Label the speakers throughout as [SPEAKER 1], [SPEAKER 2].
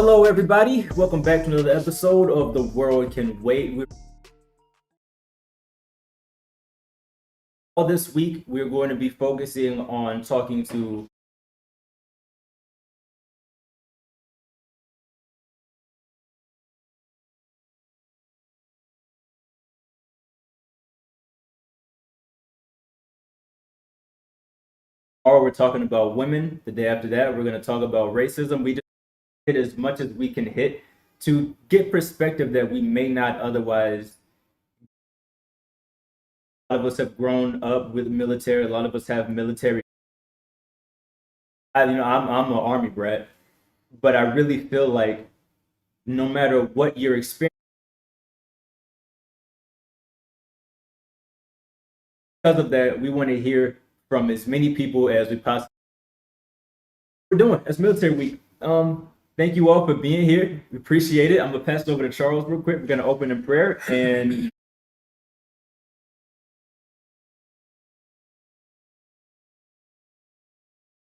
[SPEAKER 1] Hello, everybody. Welcome back to another episode of The World Can Wait. All this week, we're going to be focusing on talking to or we're talking about women. The day after that, we're going to talk about racism. We just hit as much as we can hit to get perspective that we may not otherwise. A lot of us have grown up with the military. A lot of us have military. I'm an army brat, but I really feel like no matter what your experience, because of that, we want to hear from as many people as we possibly. We're doing as military week. Thank you all for being here. We appreciate it. I'm gonna pass it over to Charles real quick. We're gonna open in prayer and.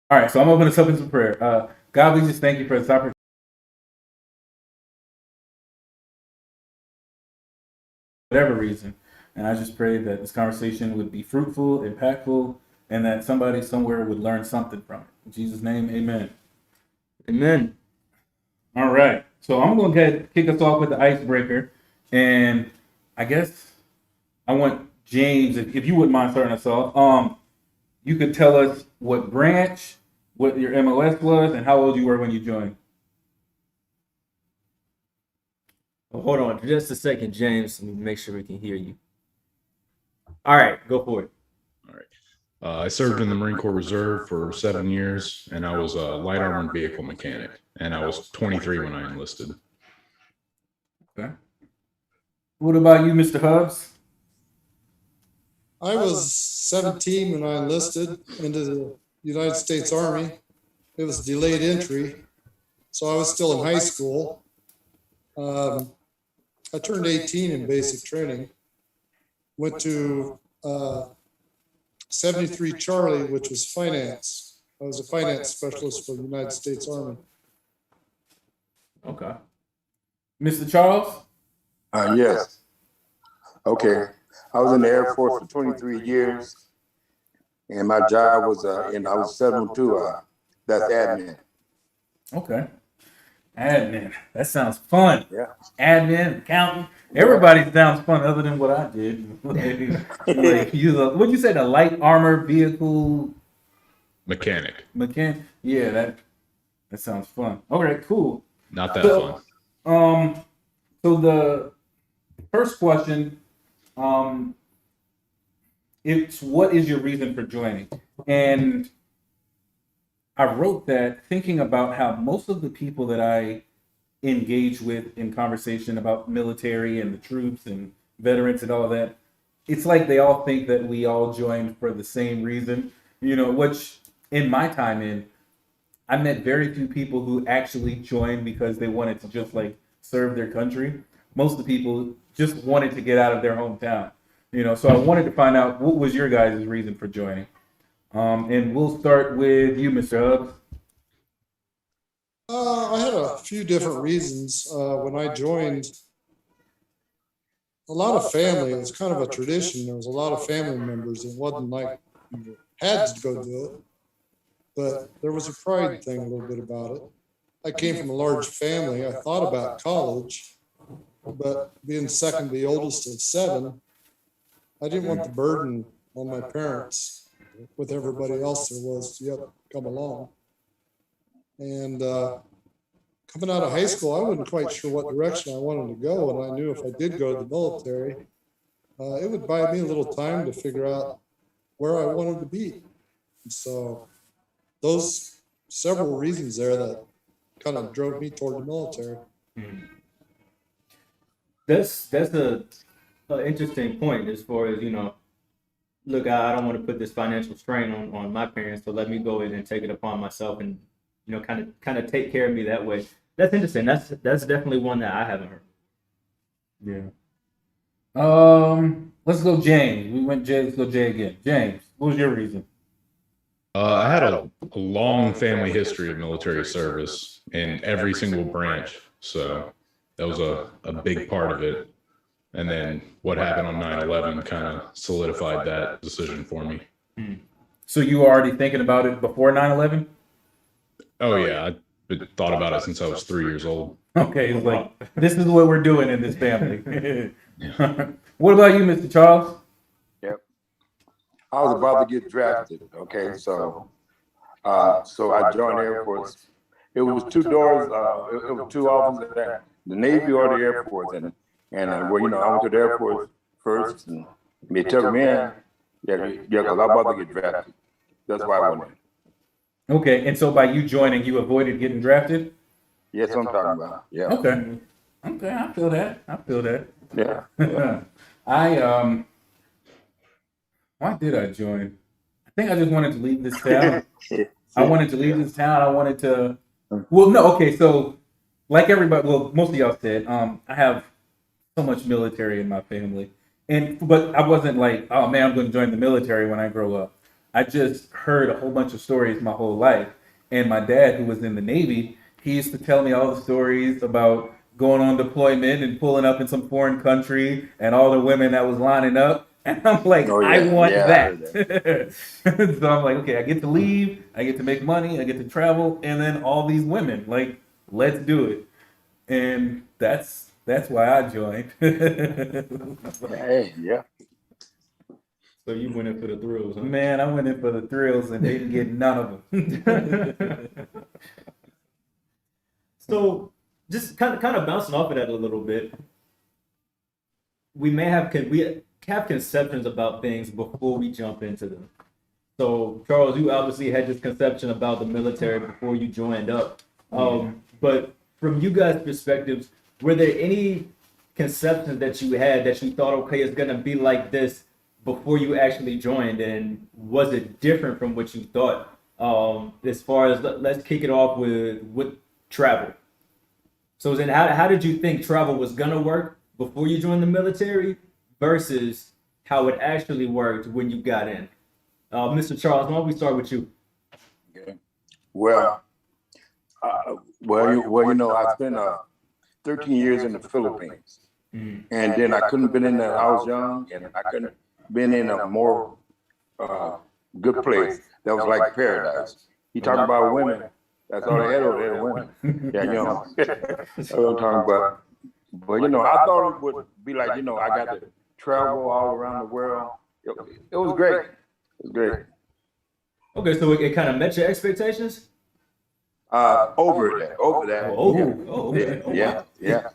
[SPEAKER 2] All right, so I'm opening this up in some prayer. God, we just thank you for this opportunity. Whatever reason. And I just pray that this conversation would be fruitful, impactful, and that somebody somewhere would learn something from it. In Jesus' name, amen.
[SPEAKER 1] Amen.
[SPEAKER 2] All right. So I'm going to kick us off with the icebreaker. And I guess I want James, if you wouldn't mind starting us off, you could tell us what branch, what your MOS was, and how old you were when you joined.
[SPEAKER 1] Well, hold on just a second, James. Let me make sure we can hear you. All right, go for it.
[SPEAKER 3] All right. I served in the Marine Corps Reserve for 7 years, and I was a light armored vehicle mechanic, and I was 23 when I enlisted.
[SPEAKER 2] Okay. What about you, Mr. Hubbs?
[SPEAKER 4] I was 17 when I enlisted into the United States Army. It was delayed entry, so I was still in high school. I turned 18 in basic training. Went to 73 Charlie, which was finance. I was a finance specialist for the United States Army.
[SPEAKER 2] Okay. Mr. Charles?
[SPEAKER 5] Yes. Okay. I was in the Air Force for 23 years, and my job was I was 702. That's admin.
[SPEAKER 2] Okay. Admin. That sounds fun.
[SPEAKER 5] Yeah.
[SPEAKER 2] Admin, accountant. Everybody sounds fun other than what I did. Like what'd you say, the light armor vehicle
[SPEAKER 3] Mechanic.
[SPEAKER 2] Yeah, that sounds fun. All right, cool.
[SPEAKER 3] Not that fun.
[SPEAKER 2] So the first question, it's what is your reason for joining? And I wrote that thinking about how most of the people that I engage with in conversation about military and the troops and veterans and all of that, it's like they all think that we all joined for the same reason, which in my time I met very few people who actually joined because they wanted to just like serve their country. Most of the people just wanted to get out of their hometown, so I wanted to find out what was your guys' reason for joining. And we'll start with you, Mr. Hubbs.
[SPEAKER 4] I had a few different reasons. When I joined, a lot of family, it was kind of a tradition. There was a lot of family members. It wasn't like you had to go do it, but there was a pride thing a little bit about it. I came from a large family. I thought about college, but being second, the oldest of 7, I didn't want the burden on my parents with everybody else there was to yet come along. And coming out of high school, I wasn't quite sure what direction I wanted to go. And I knew if I did go to the military, it would buy me a little time to figure out where I wanted to be. And so those several reasons there that kind of drove me toward the military.
[SPEAKER 1] That's a interesting point as far as look, I don't want to put this financial strain on my parents, so let me go in and take it upon myself and kind of take care of me that way. That's interesting. That's definitely one that I haven't heard.
[SPEAKER 2] Yeah. Let's go James. We went Jay. Let's go Jay again. James, what was your reason?
[SPEAKER 3] I had a long family history of military service. in every single branch. So that was a big part of it. And then what happened on 9/11 kind of solidified that decision for me.
[SPEAKER 2] So you were already thinking about it before 9/11?
[SPEAKER 3] Oh yeah, I thought about it since I was 3 years old.
[SPEAKER 2] Okay, it's like, this is what we're doing in this family.
[SPEAKER 3] Yeah.
[SPEAKER 2] What about you, Mr. Charles?
[SPEAKER 5] Yep. I was about to get drafted. Okay, so I joined the Air Force. It was two doors. It was two offices there, the Navy or the Air Force, and well, you know, I went to the Air Force first, and they took me in. Yeah, because I was about to get drafted. That's why I went in.
[SPEAKER 2] Okay, and so by you joining, you avoided getting drafted?
[SPEAKER 5] Yes, what I'm talking about. Yeah.
[SPEAKER 2] Okay. Okay, I feel that. I feel that.
[SPEAKER 5] Yeah.
[SPEAKER 2] Why did I join? I think I just wanted to leave this town. I wanted to leave this town. I wanted to, well, no, okay, so like everybody, well, most of y'all said, I have so much military in my family. But I wasn't like, oh man, I'm going to join the military when I grow up. I just heard a whole bunch of stories my whole life. And my dad, who was in the Navy, he used to tell me all the stories about going on deployment and pulling up in some foreign country and all the women that was lining up. And I'm like,
[SPEAKER 5] Oh, yeah.
[SPEAKER 2] I want
[SPEAKER 5] Yeah, I
[SPEAKER 2] that. So I'm like, okay, I get to leave, I get to make money, I get to travel, and then all these women, like, let's do it. And that's why I joined.
[SPEAKER 5] Hey, yeah.
[SPEAKER 1] So you went in for the thrills, huh?
[SPEAKER 2] Man, I went in for the thrills and didn't get none of them.
[SPEAKER 1] So just kind of bouncing off of that a little bit. We have conceptions about things before we jump into them. So Charles, you obviously had this conception about the military before you joined up. But from you guys' perspectives, were there any conceptions that you had that you thought, okay, it's gonna be like this before you actually joined, and was it different from what you thought? As far as let's kick it off with travel. So then how did you think travel was gonna work before you joined the military versus how it actually worked when you got in? Mr. Charles, why don't we start with you?
[SPEAKER 5] Okay. Well, you know, I spent 13 years in the Philippines, and then I couldn't been in there. I was young, and I couldn't been in a more good place that was like paradise. You talk about women. That's all they had over there, women. Yeah, you know. That's what I'm talking about. But, you know, I thought it would be like, you know, I got to travel all around the world. It was great. It was great.
[SPEAKER 1] Okay, so it kind of met your expectations?
[SPEAKER 5] Over that.
[SPEAKER 1] Okay.
[SPEAKER 5] Yeah.
[SPEAKER 1] Yes,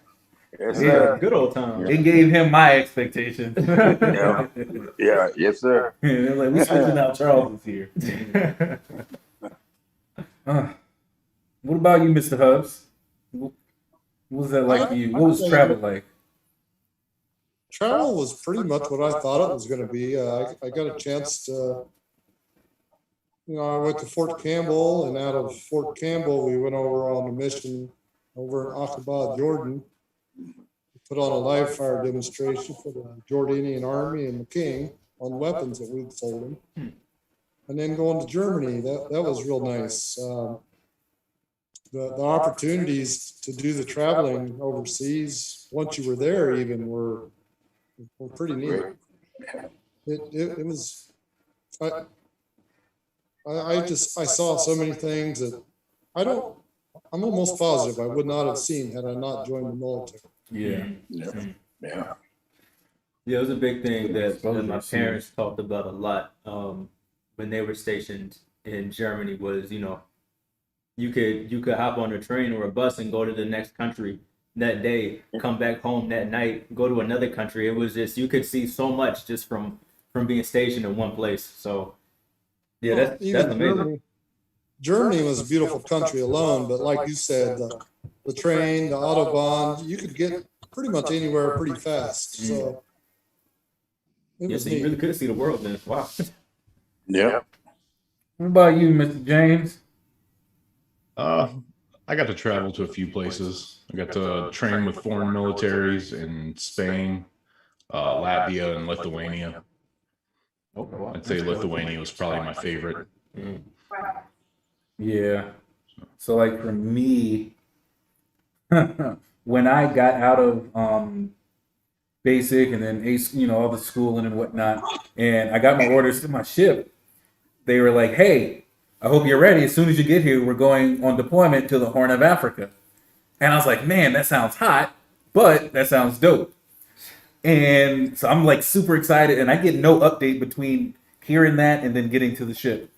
[SPEAKER 2] Yeah.
[SPEAKER 1] good old time.
[SPEAKER 2] It gave him my expectations.
[SPEAKER 5] Yeah, yes, sir.
[SPEAKER 2] Like, we switching out. Charles is here. What about you, Mr. Hubs? What was that like for you? What was travel like?
[SPEAKER 4] Travel was pretty much what I thought it was going to be. I got a chance to, you know, I went to Fort Campbell, and out of Fort Campbell, we went over on a mission over in Aqaba, Jordan. We put on a live fire demonstration for the Jordanian army and the king on weapons that we'd sold them. And then going to Germany, that was real nice. The opportunities to do the traveling overseas, once you were there even, were pretty neat. It was, I saw so many things that I'm almost positive I would not have seen had I not joined the military.
[SPEAKER 5] Yeah.
[SPEAKER 1] Yeah, it was a big thing that my parents talked about a lot when they were stationed in Germany. Was, you know, you could hop on a train or a bus and go to the next country that day, come back home that night, go to another country. It was just, you could see so much just from being stationed in one place. So yeah, that's amazing.
[SPEAKER 4] Germany was a beautiful country alone, but like you said, the train, the Autobahn, you could get pretty much anywhere pretty fast. So it was
[SPEAKER 1] So you really could see the world then. Wow.
[SPEAKER 5] Yeah.
[SPEAKER 2] What about you, Mr. James?
[SPEAKER 3] I got to travel to a few places. I got to train with foreign militaries in Spain, Latvia, and Lithuania. I'd say Lithuania was probably my favorite.
[SPEAKER 2] Yeah. So like for me, when I got out of basic and then ace, all the schooling and whatnot, and I got my orders to my ship, they were like, "Hey, I hope you're ready. As soon as you get here, we're going on deployment to the Horn of Africa." And I was like, "Man, that sounds hot, but that sounds dope." And so I'm like super excited, and I get no update between hearing that and then getting to the ship.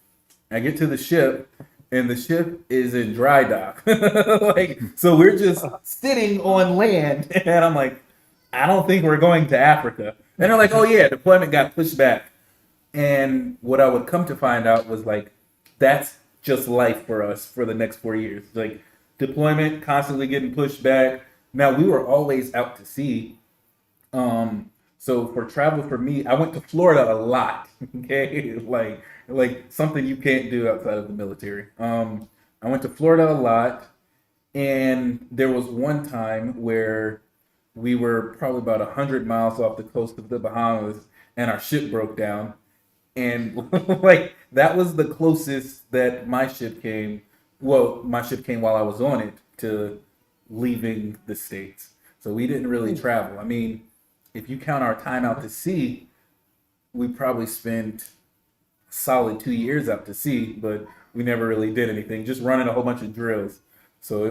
[SPEAKER 2] I get to the ship, and the ship is in dry dock. Like, so we're just sitting on land, and I'm like, I don't think we're going to Africa. And they're like, oh yeah, deployment got pushed back. And what I would come to find out was like, that's just life for us for the next 4 years. Like, deployment constantly getting pushed back. Now we were always out to sea. So for travel for me, I went to Florida a lot. Okay, like something you can't do outside of the military. I went to Florida a lot, and there was one time where we were probably about 100 miles off the coast of the Bahamas, and our ship broke down, and like that was the closest that my ship came. Well, my ship came while I was on it to leaving the states. So we didn't really travel. I mean, if you count our time out to sea, we probably spent a solid 2 years out to sea, but we never really did anything, just running a whole bunch of drills. So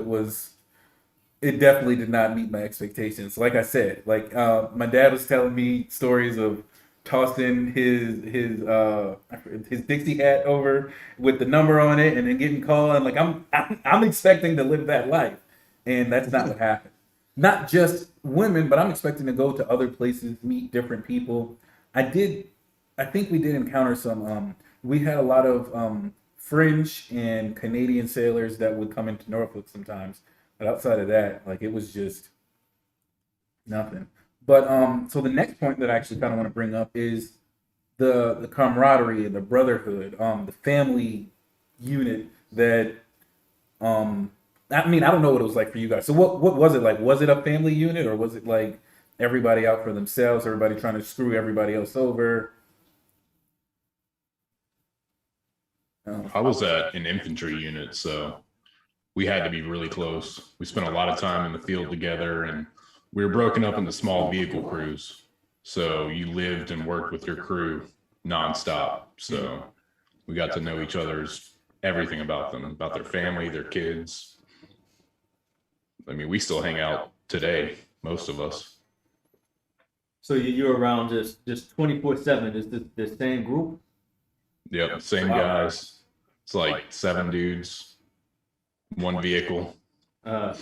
[SPEAKER 2] it definitely did not meet my expectations. Like I said, like my dad was telling me stories of tossing his Dixie hat over with the number on it and then getting called. And like I'm expecting to live that life, and that's not what happened. Not just women, but I'm expecting to go to other places, meet different people. I did. I think we did encounter some. We had a lot of French and Canadian sailors that would come into Norfolk sometimes, but outside of that, like it was just nothing. But so the next point that I actually kind of want to bring up is the camaraderie and the brotherhood, the family unit that I mean, I don't know what it was like for you guys. So what was it like? Was it a family unit, or was it like everybody out for themselves, everybody trying to screw everybody else over?
[SPEAKER 3] I was at an infantry unit, so we had to be really close. We spent a lot of time in the field together, and we were broken up into small vehicle crews. So you lived and worked with your crew nonstop. So we got to know each other's everything about them, about their family, their kids. I mean, we still hang out today, most of us.
[SPEAKER 1] So you're around just 24/7. Is the same group?
[SPEAKER 3] Yep, same guys. It's like 7 dudes, one vehicle.
[SPEAKER 1] So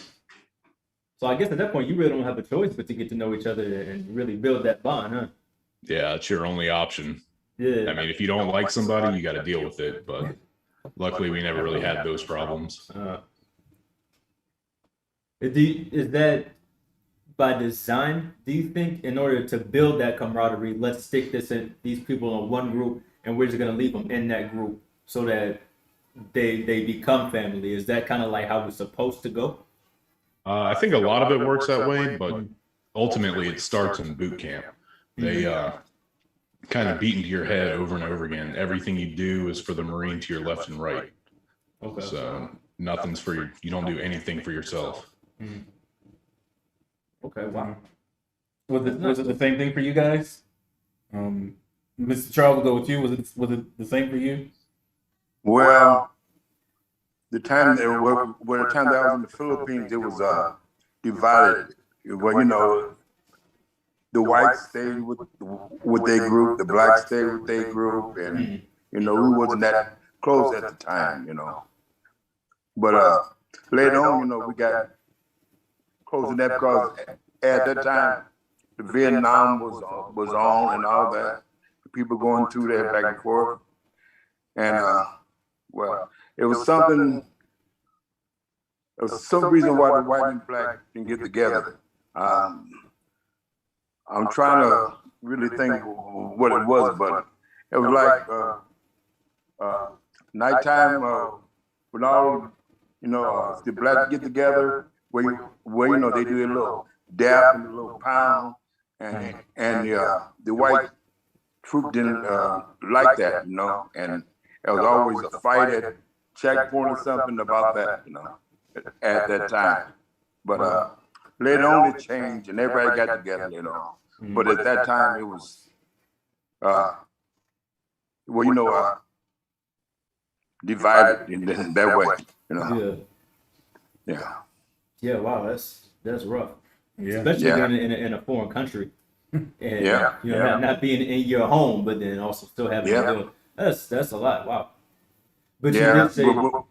[SPEAKER 1] I guess at that point you really don't have a choice but to get to know each other and really build that bond, huh?
[SPEAKER 3] Yeah, it's your only option.
[SPEAKER 1] Yeah.
[SPEAKER 3] I mean, if you don't like somebody, you got to deal with it. But luckily, we never really had those problems.
[SPEAKER 1] Is that by design? Do you think in order to build that camaraderie, let's stick these people in one group and we're just gonna leave them in that group so that they become family? Is that kind of like how it's supposed to go?
[SPEAKER 3] I think a lot of it works that way, but ultimately it starts in boot camp. They kind of beat into your head over and over again. Everything you do is for the Marine to your left and right.
[SPEAKER 1] Okay.
[SPEAKER 3] So nothing's for you don't do anything for yourself.
[SPEAKER 1] Okay. Wow.
[SPEAKER 2] Was it the same thing for you guys? Mr. Charles, will go with you. Was it the same for you?
[SPEAKER 5] Well, the time that I was in the Philippines, it was divided. Well, the whites stayed with their group, the blacks stayed with their group, and we wasn't that close at the time, But later on, we got close to that because at that time the Vietnam was on and all that. People going through there back and forth, and well, it was something. There was some reason why the white and black didn't get together. I'm trying to really think what it was, but it was like nighttime when all the blacks get together, where they do a little dab and a little pound, and the white troop didn't like that, and there was always a fight checkpoint or something about that, at that time. But later on it changed and everybody got together, But at that time it was, divided in that way,
[SPEAKER 1] Yeah.
[SPEAKER 5] Yeah.
[SPEAKER 1] Yeah. Wow. That's rough.
[SPEAKER 2] Yeah.
[SPEAKER 1] Especially
[SPEAKER 5] Yeah.
[SPEAKER 1] being in a foreign country. And
[SPEAKER 5] Yeah, yeah.
[SPEAKER 1] not being in your home, but then also still having to
[SPEAKER 5] Yeah.
[SPEAKER 1] deal. That's a lot. Wow. But you
[SPEAKER 5] Yeah.
[SPEAKER 1] did say no.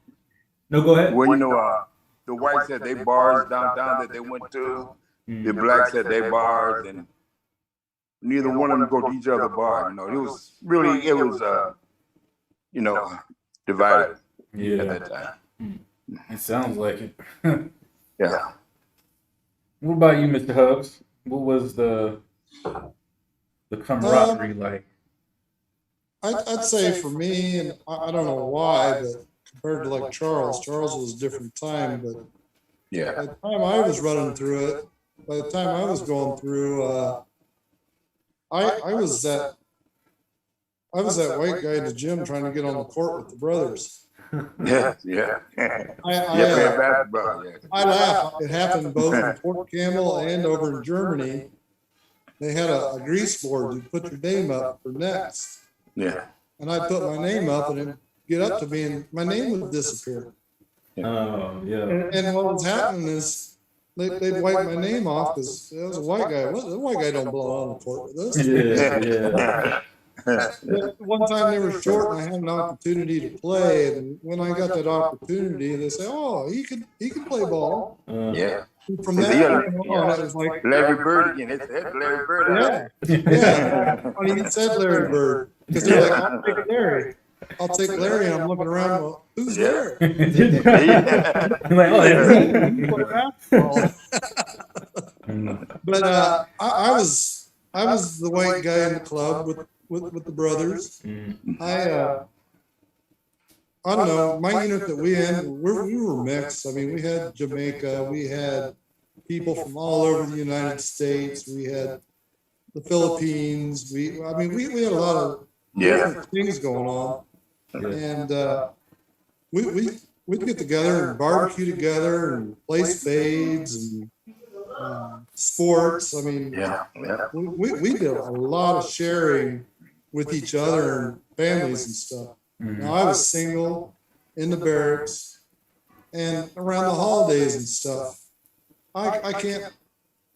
[SPEAKER 1] Go ahead.
[SPEAKER 5] Well, the whites had their bars downtown that they went to. The blacks had their bars, and neither one of them go to each other's bar. It was divided
[SPEAKER 2] Yeah.
[SPEAKER 5] at that time.
[SPEAKER 2] It sounds like it.
[SPEAKER 5] Yeah.
[SPEAKER 2] What about you, Mr. Hubbs? What was the camaraderie like?
[SPEAKER 4] I'd say for me, and I don't know why, but compared to like Charles was a different time, but by
[SPEAKER 5] Yeah.
[SPEAKER 4] the time I was running through it, by the time I was going through, I was that white guy in the gym trying to get on the court with the brothers.
[SPEAKER 5] Yeah. Yeah.
[SPEAKER 4] I
[SPEAKER 5] Basketball. Yeah.
[SPEAKER 4] I laugh. It happened both in Fort Campbell and over in Germany. They had a grease board. You put your name up for next.
[SPEAKER 5] Yeah.
[SPEAKER 4] And I put my name up, and it'd get up to me, and my name would disappear.
[SPEAKER 1] Oh, yeah.
[SPEAKER 4] And what was happening is they'd wipe my name off because there was a white guy. The white guy don't belong on the court with us.
[SPEAKER 1] Yeah.
[SPEAKER 4] But one time they were short, and I had an opportunity to play. And when I got that opportunity, they say, "Oh, he could play ball."
[SPEAKER 5] Yeah.
[SPEAKER 4] And from that point on, it was like,
[SPEAKER 5] Larry Bird again. It's Larry Bird.
[SPEAKER 4] yeah. Funny you said Larry Bird because they're like, "I'll take Larry. I'll take Larry." And I'm looking around, well, who's
[SPEAKER 5] Yeah.
[SPEAKER 4] there?
[SPEAKER 2] I'm like, oh,
[SPEAKER 4] But I was the white guy in the club with the brothers. I don't know. My unit that we had, we were mixed. I mean, we had Jamaica, we had people from all over the United States, we had the Philippines. We had a lot of different things going on, and we'd get together and barbecue together and play spades and sports. I mean, we did a lot of sharing with each other and families and stuff. Now, I was single in the barracks and around the holidays and stuff. I can't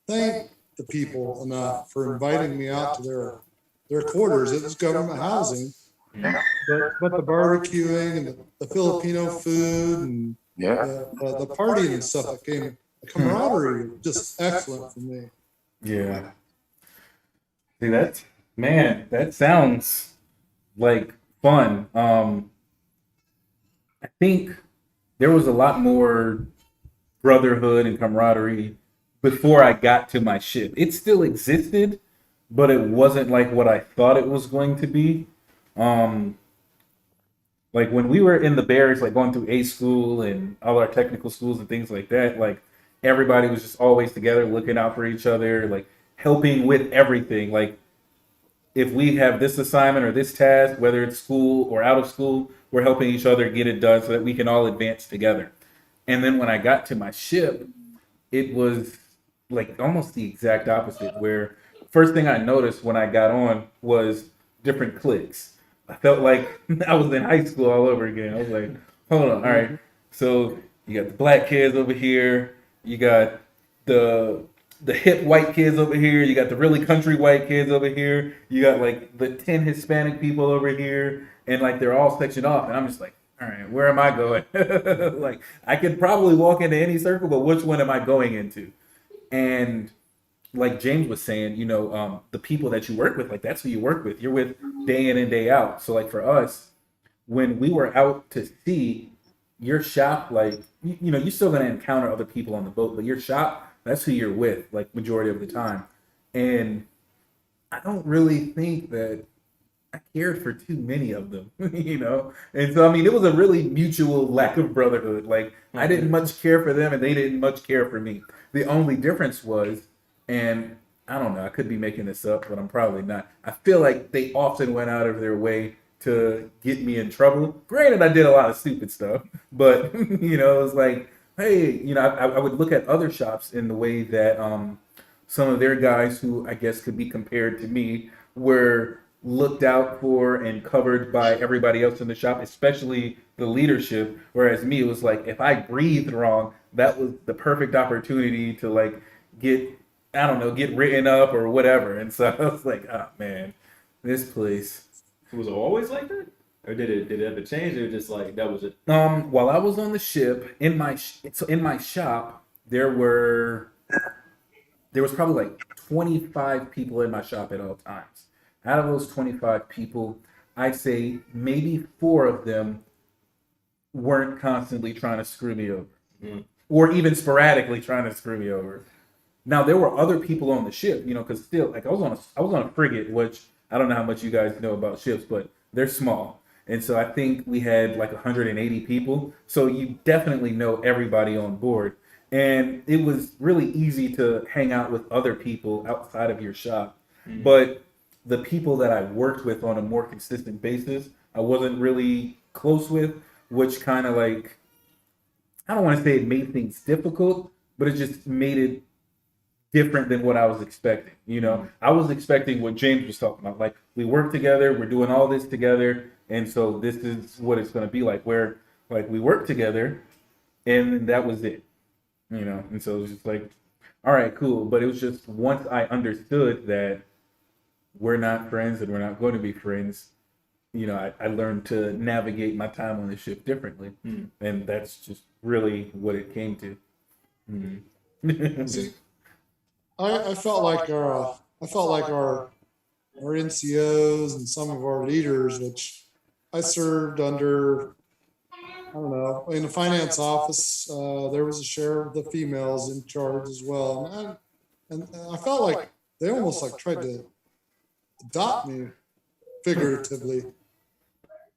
[SPEAKER 4] thank the people enough for inviting me out to their quarters. It was government housing, but the barbecuing and the Filipino food and the partying and stuff that came, the camaraderie was just excellent for me.
[SPEAKER 2] yeah. See, that sounds like fun. I think there was a lot more brotherhood and camaraderie before I got to my ship. It still existed, but it wasn't like what I thought it was going to be. Like when we were in the barracks, like going through A school and all our technical schools and things like that, like everybody was just always together, looking out for each other, like helping with everything. Like if we have this assignment or this task, whether it's school or out of school, we're helping each other get it done so that we can all advance together. And then when I got to my ship, it was like almost the exact opposite, where first thing I noticed when I got on was different cliques. I felt like I was in high school all over again. I was like, hold on, all right. So you got the black kids over here, you got the hip white kids over here, you got the really country white kids over here, you got like the 10 Hispanic people over here, and like they're all sectioned off. And I'm just like, all right, where am I going? Like I could probably walk into any circle, but which one am I going into? And like James was saying, the people that you work with, like that's who you work with. You're with day in and day out. So like for us, when we were out to sea, your shop, like, you're still going to encounter other people on the boat, but your shop, that's who you're with, like majority of the time. And I don't really think that I cared for too many of them, And so, I mean, it was a really mutual lack of brotherhood. Like I didn't much care for them and they didn't much care for me. The only difference was, and I don't know, I could be making this up, but I'm probably not. I feel like they often went out of their way to get me in trouble. Granted, I did a lot of stupid stuff, but you know, it was like, hey, you know, I would look at other shops in the way that some of their guys who I guess could be compared to me were looked out for and covered by everybody else in the shop, especially the leadership. Whereas me, it was like if I breathed wrong, that was the perfect opportunity to like get, I don't know, get written up or whatever. And so I was like, oh man, this place.
[SPEAKER 1] Was it always like that, or did it ever change, or just like that was it?
[SPEAKER 2] While I was on the ship, in my shop, there was probably like 25 people in my shop at all times. Out of those 25 people, I'd say maybe 4 of them weren't constantly trying to screw me over, or even sporadically trying to screw me over. Now there were other people on the ship, you know, because still, like I was on a frigate, which I don't know how much you guys know about ships, but they're small, and so I think we had like 180 people. So you definitely know everybody on board, and it was really easy to hang out with other people outside of your shop. But the people that I worked with on a more consistent basis, I wasn't really close with, which kind of like, I don't want to say it made things difficult, but it just made it different than what I was expecting. You know, I was expecting what James was talking about. Like, we work together, we're doing all this together, and so this is what it's going to be like. Where like we work together, and that was it. You know, and so it was just like, all right, cool. But it was just once I understood that we're not friends and we're not going to be friends, you know, I learned to navigate my time on the ship differently, and that's just really what it came to.
[SPEAKER 4] See, I felt like our NCOs and some of our leaders, which I served under, I don't know, in the finance office, there was a share of the females in charge as well. And I felt like they almost like tried to adopt me figuratively.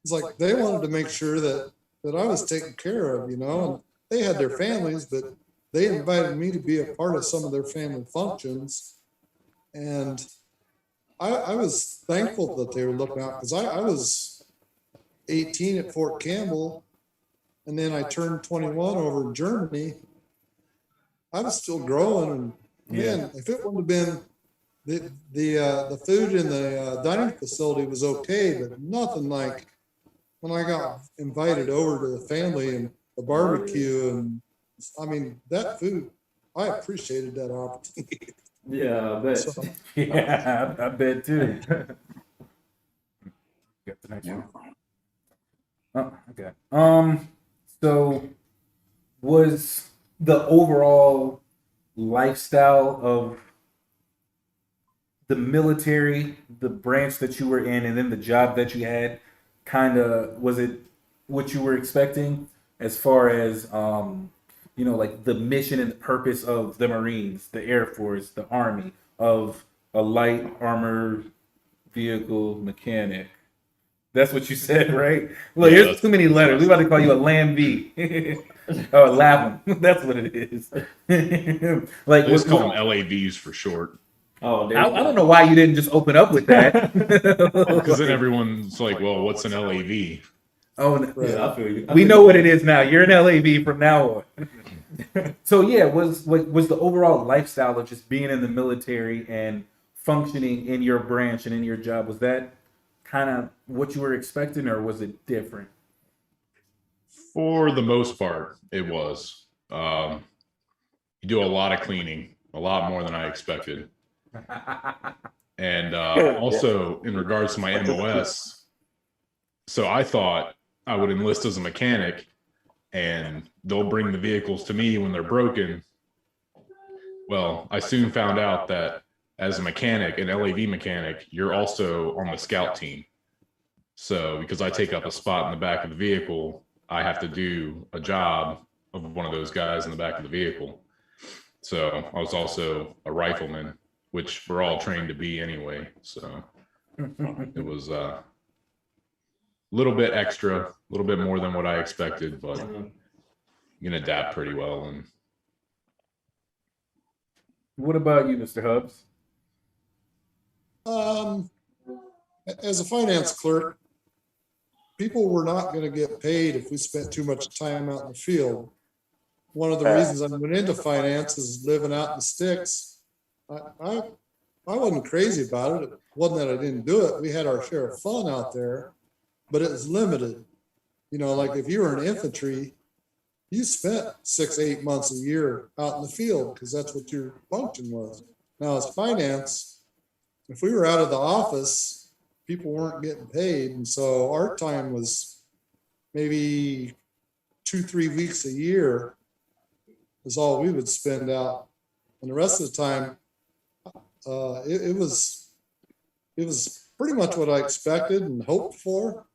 [SPEAKER 4] It's like they wanted to make sure that I was taken care of, you know, and they had their families, but they invited me to be a part of some of their family functions. And I was thankful that they were looking out, because I was 18 at Fort Campbell, and then I turned 21 over in Germany. I was still growing, and man, if it wouldn't have been the food in the dining facility was okay, but nothing like when I got invited over to the family and the barbecue, and I mean that food, I appreciated that opportunity.
[SPEAKER 1] Yeah, I bet.
[SPEAKER 4] So,
[SPEAKER 2] Yeah, I bet too. Got the next one. Oh, okay. So was the overall lifestyle of the military, the branch that you were in, and then the job that you had, kind of, was it what you were expecting as far as you know, like the mission and the purpose of the Marines, the Air Force, the Army, of a light armor vehicle mechanic? That's what you said, right? Look,
[SPEAKER 3] Yeah,
[SPEAKER 2] here's too many letters. We about to call you a Lam V. Oh, Lavin. That's what it is. Like,
[SPEAKER 3] They just call them LAVs for short.
[SPEAKER 1] Oh, there
[SPEAKER 2] I don't know why you didn't just open up with that.
[SPEAKER 3] Because then everyone's like, well, what's an LAV?
[SPEAKER 2] Oh,
[SPEAKER 4] right.
[SPEAKER 1] Yeah, I feel you.
[SPEAKER 2] we know what it is now. You're an LAV from now on. So yeah, was the overall lifestyle of just being in the military and functioning in your branch and in your job, was that kind of what you were expecting, or was it different?
[SPEAKER 3] For the most part, it was. You do a lot of cleaning, a lot more than I expected. And also, in regards to my MOS, so I thought I would enlist as a mechanic, and they'll bring the vehicles to me when they're broken. Well, I soon found out that as a mechanic, an LAV mechanic, you're also on the scout team. So because I take up a spot in the back of the vehicle, I have to do a job of one of those guys in the back of the vehicle. So I was also a rifleman, which we're all trained to be anyway. So it was a little bit extra, a little bit more than what I expected, but you can adapt pretty well. And
[SPEAKER 2] What about you, Mr. Hubbs?
[SPEAKER 4] As a finance clerk, people were not going to get paid if we spent too much time out in the field. One of the reasons I went into finance is living out in the sticks. I wasn't crazy about it. It wasn't that I didn't do it. We had our share of fun out there, but it was limited. You know, like if you were in infantry, you spent 6, 8 months a year out in the field because that's what your function was. Now, as finance, if we were out of the office, people weren't getting paid. And so our time was maybe 2, 3 weeks a year is all we would spend out. And the rest of the time, it was pretty much what I expected and hoped for.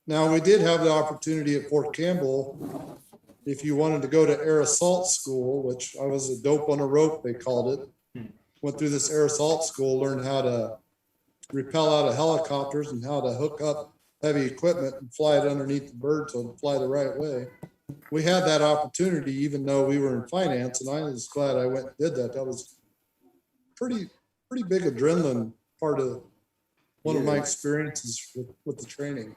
[SPEAKER 4] Now, we did have the opportunity at Fort Campbell, if you wanted to go to air assault school, which I was a dope on a rope, they called it. Went through this air assault school, learned how to rappel out of helicopters and how to hook up heavy equipment and fly it underneath the bird so it'd fly the right way. We had that opportunity even though we were in finance, and I was glad I went and did that. That was pretty big adrenaline part of one of my experiences with the training.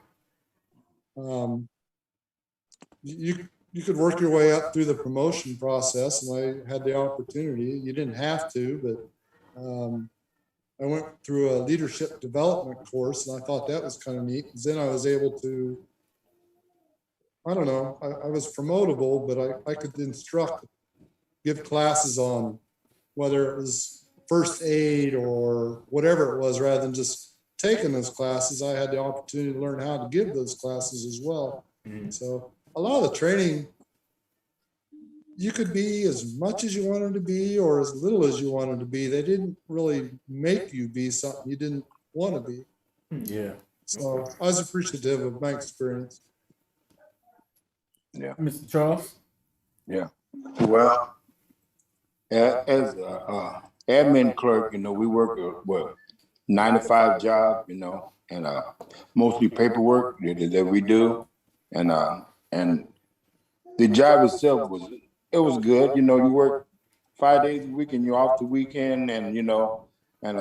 [SPEAKER 4] You could work your way up through the promotion process, and I had the opportunity. You didn't have to, but I went through a leadership development course, and I thought that was kind of neat. Then I was able to, I don't know, I was promotable, but I could instruct, give classes on whether it was first aid or whatever it was, rather than just taking those classes. I had the opportunity to learn how to give those classes as well. So a lot of the training, you could be as much as you wanted to be or as little as you wanted to be. They didn't really make you be something you didn't want to be.
[SPEAKER 2] Yeah.
[SPEAKER 4] So I was appreciative of my experience.
[SPEAKER 5] Yeah.
[SPEAKER 2] Mr. Charles?
[SPEAKER 5] Yeah. Well, as a admin clerk, you know, we work a 9 to 5 job, you know, and mostly paperwork that we do, and the job itself was good. You know, you work 5 days a week and you're off the weekend, and you know, and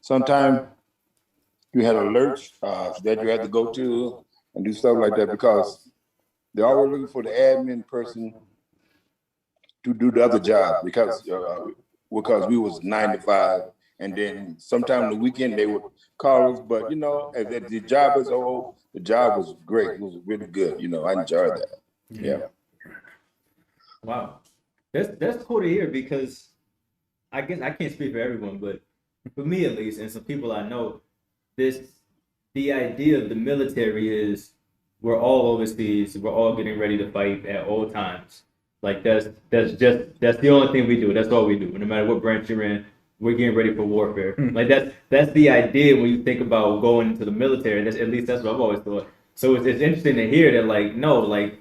[SPEAKER 5] sometimes you had alerts that you had to go to and do stuff like that because they're always looking for the admin person to do the other job because we was 9 to 5, and then sometime on the weekend they would call us. But you know, as the job as a whole, the job was great. It was really good. You know, I enjoyed that. Yeah.
[SPEAKER 1] Wow, that's cool to hear, because I guess I can't speak for everyone, but for me at least, and some people I know, the idea of the military is we're all overseas, we're all getting ready to fight at all times. Like that's the only thing we do. That's all we do. No matter what branch you're in, we're getting ready for warfare. Like that's the idea when you think about going into the military. At least that's what I've always thought. So it's interesting to hear that, like, no, like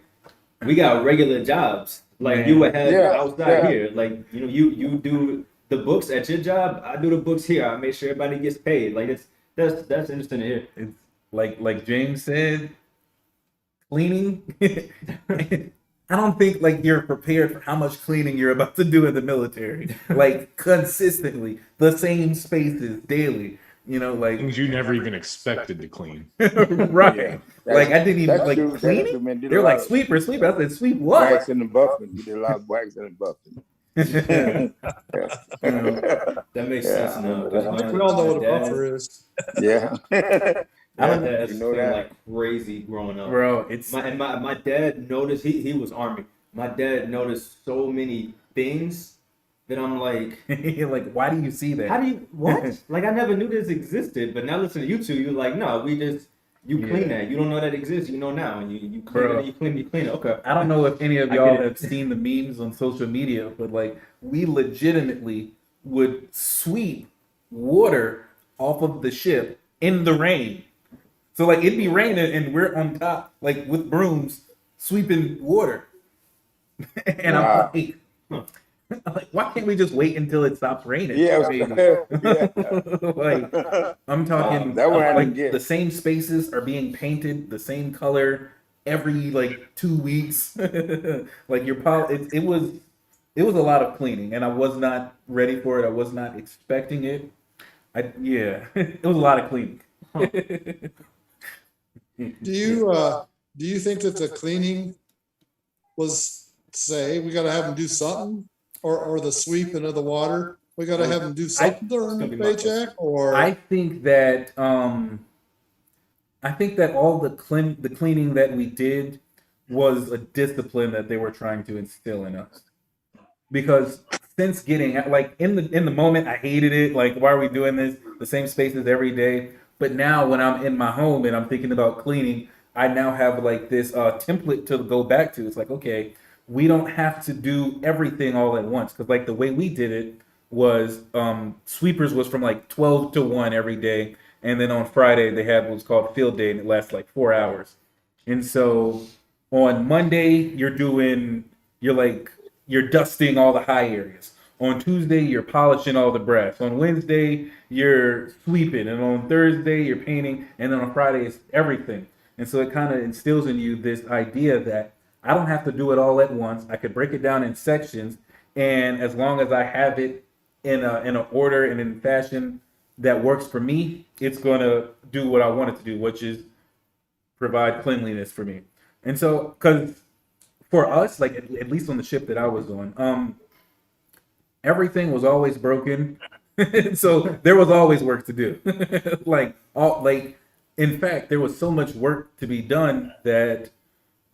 [SPEAKER 1] we got regular jobs. Like you would have outside here. Like, you know, you do the books at your job. I do the books here. I make sure everybody gets paid. Like that's interesting to hear.
[SPEAKER 2] It's like James said, cleaning. I don't think like you're prepared for how much cleaning you're about to do in the military. Like consistently, the same spaces daily. You know, like
[SPEAKER 3] Things you never even expected to clean.
[SPEAKER 2] right.
[SPEAKER 5] Yeah.
[SPEAKER 2] Like I didn't even
[SPEAKER 5] That's
[SPEAKER 2] like
[SPEAKER 5] true.
[SPEAKER 2] cleaning.
[SPEAKER 5] Man, did a
[SPEAKER 2] They're
[SPEAKER 5] lot
[SPEAKER 2] like
[SPEAKER 5] of
[SPEAKER 2] sweeper. I said sweep what?
[SPEAKER 5] waxing and buffing. We did a lot of waxing and buffing.
[SPEAKER 1] That makes sense now.
[SPEAKER 4] I think we all know what a buffer is.
[SPEAKER 5] Yeah.
[SPEAKER 1] My dad
[SPEAKER 5] You know
[SPEAKER 1] been
[SPEAKER 5] that?
[SPEAKER 1] like crazy growing up.
[SPEAKER 2] Bro, it's
[SPEAKER 1] My dad noticed, he was Army. My dad noticed so many things that I'm like,
[SPEAKER 2] like, why do you see that?
[SPEAKER 1] how do you, what? Like, I never knew this existed, but now listen to you two, you're like, no, you clean that. You don't know that exists, you know now. And you clean
[SPEAKER 2] Bro.
[SPEAKER 1] it, you clean it. Okay.
[SPEAKER 2] I don't know if any of
[SPEAKER 1] I
[SPEAKER 2] y'all
[SPEAKER 1] get it.
[SPEAKER 2] have seen the memes on social media, but like we legitimately would sweep water off of the ship in the rain. So like it'd be raining and we're on top, like with brooms, sweeping water. And
[SPEAKER 5] Wow.
[SPEAKER 2] I'm like, why can't we just wait until it stops raining?
[SPEAKER 5] Yeah.
[SPEAKER 2] I mean,
[SPEAKER 5] Yeah.
[SPEAKER 2] like I'm talking
[SPEAKER 5] That one I
[SPEAKER 2] like
[SPEAKER 5] didn't get.
[SPEAKER 2] the same spaces are being painted the same color every like 2 weeks. Like it was a lot of cleaning, and I was not ready for it. I was not expecting it. It was a lot of cleaning.
[SPEAKER 4] Do you think that the cleaning was, say, we got to have them do something, or the sweeping of the water, we got to have them do something during the paycheck, or
[SPEAKER 2] I think that all the cleaning that we did was a discipline that they were trying to instill in us. Because since getting like in the moment, I hated it. Like, why are we doing this? The same spaces every day. But now when I'm in my home and I'm thinking about cleaning, I now have like this template to go back to. It's like, okay, we don't have to do everything all at once. Because like the way we did it was sweepers was from like 12 to 1 every day. And then on Friday, they had what's called field day, and it lasts like 4 hours. And so on Monday, you're dusting all the high areas. On Tuesday, you're polishing all the brass. On Wednesday, you're sweeping. And on Thursday, you're painting. And then on Friday, it's everything. And so it kind of instills in you this idea that I don't have to do it all at once. I could break it down in sections. And as long as I have it in an order and in fashion that works for me, it's going to do what I want it to do, which is provide cleanliness for me. And so, because for us, like at least on the ship that I was on, everything was always broken. So there was always work to do. In fact, there was so much work to be done that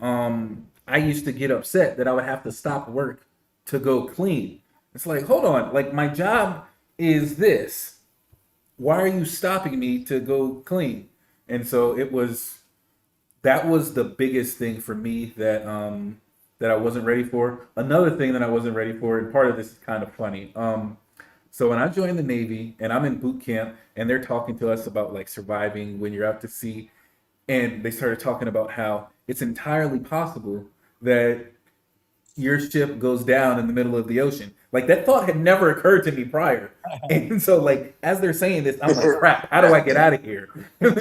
[SPEAKER 2] I used to get upset that I would have to stop work to go clean. It's like, hold on, like my job is this. Why are you stopping me to go clean? And so that was the biggest thing for me that I wasn't ready for. Another thing that I wasn't ready for, and part of this is kind of funny. So when I joined the Navy and I'm in boot camp and they're talking to us about like surviving when you're out to sea, and they started talking about how it's entirely possible that your ship goes down in the middle of the ocean. Like that thought had never occurred to me prior. And so like, as they're saying this, I'm like, crap, how do I get out of here?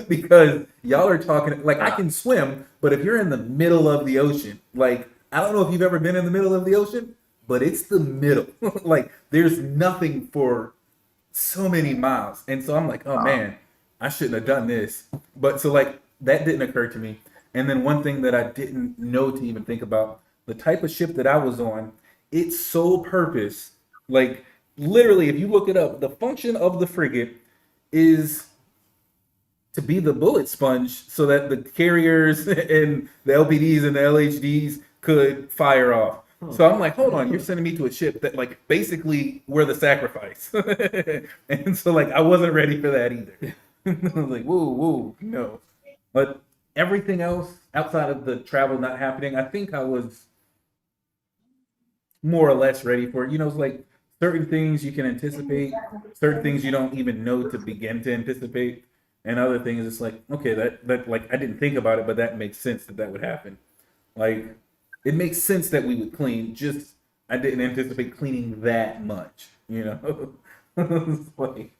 [SPEAKER 2] Because y'all are talking, like I can swim, but if you're in the middle of the ocean, like, I don't know if you've ever been in the middle of the ocean, but it's the middle. Like there's nothing for so many miles. And so I'm like, oh man, I shouldn't have done this. But so like, that didn't occur to me. And then one thing that I didn't know to even think about, the type of ship that I was on, its sole purpose, like literally, if you look it up, the function of the frigate is to be the bullet sponge so that the carriers and the LPDs and the LHDs could fire off. So I'm like, hold on, you're sending me to a ship that like basically we're the sacrifice. And so like I wasn't ready for that either. I was like, whoa, no. But everything else outside of the travel not happening, I think I was more or less ready for it. You know, it's like certain things you can anticipate, certain things you don't even know to begin to anticipate, and other things it's like, okay, that like I didn't think about it, but that makes sense that would happen. Like it makes sense that we would clean, just I didn't anticipate cleaning that much, you know. Like,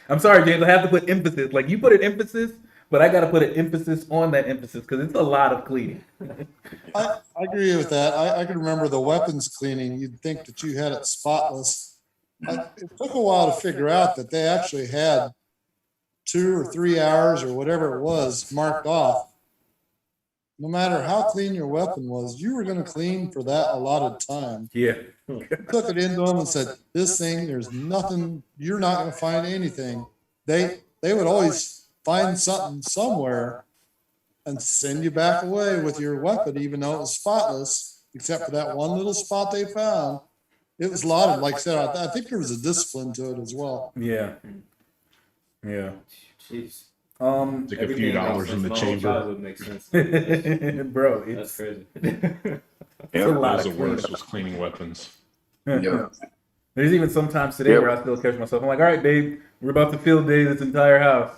[SPEAKER 2] I'm sorry, James, I have to put emphasis. Like you put an emphasis, but I got to put an emphasis on that emphasis because it's a lot of cleaning.
[SPEAKER 4] I agree with that. I can remember the weapons cleaning. You'd think that you had it spotless. It took a while to figure out that they actually had 2 or 3 hours or whatever it was marked off. No matter how clean your weapon was, you were going to clean for that allotted time.
[SPEAKER 2] Yeah.
[SPEAKER 4] Took it into them and said, this thing, there's nothing, you're not going to find anything. They would always find something somewhere and send you back away with your weapon, even though it was spotless, except for that one little spot they found. It was lauded. Like I said, I think there was a discipline to it as well.
[SPEAKER 2] Yeah.
[SPEAKER 1] Jeez.
[SPEAKER 3] It's like a few dollars in the chamber.
[SPEAKER 1] Would make sense.
[SPEAKER 2] Bro,
[SPEAKER 1] That's crazy.
[SPEAKER 2] it's a lot
[SPEAKER 3] That was the
[SPEAKER 2] of
[SPEAKER 3] worst,
[SPEAKER 2] cleanup.
[SPEAKER 3] was cleaning weapons.
[SPEAKER 5] Yeah.
[SPEAKER 2] There's even sometimes today where I still catch myself. I'm like, all right, babe, we're about to field day this entire house.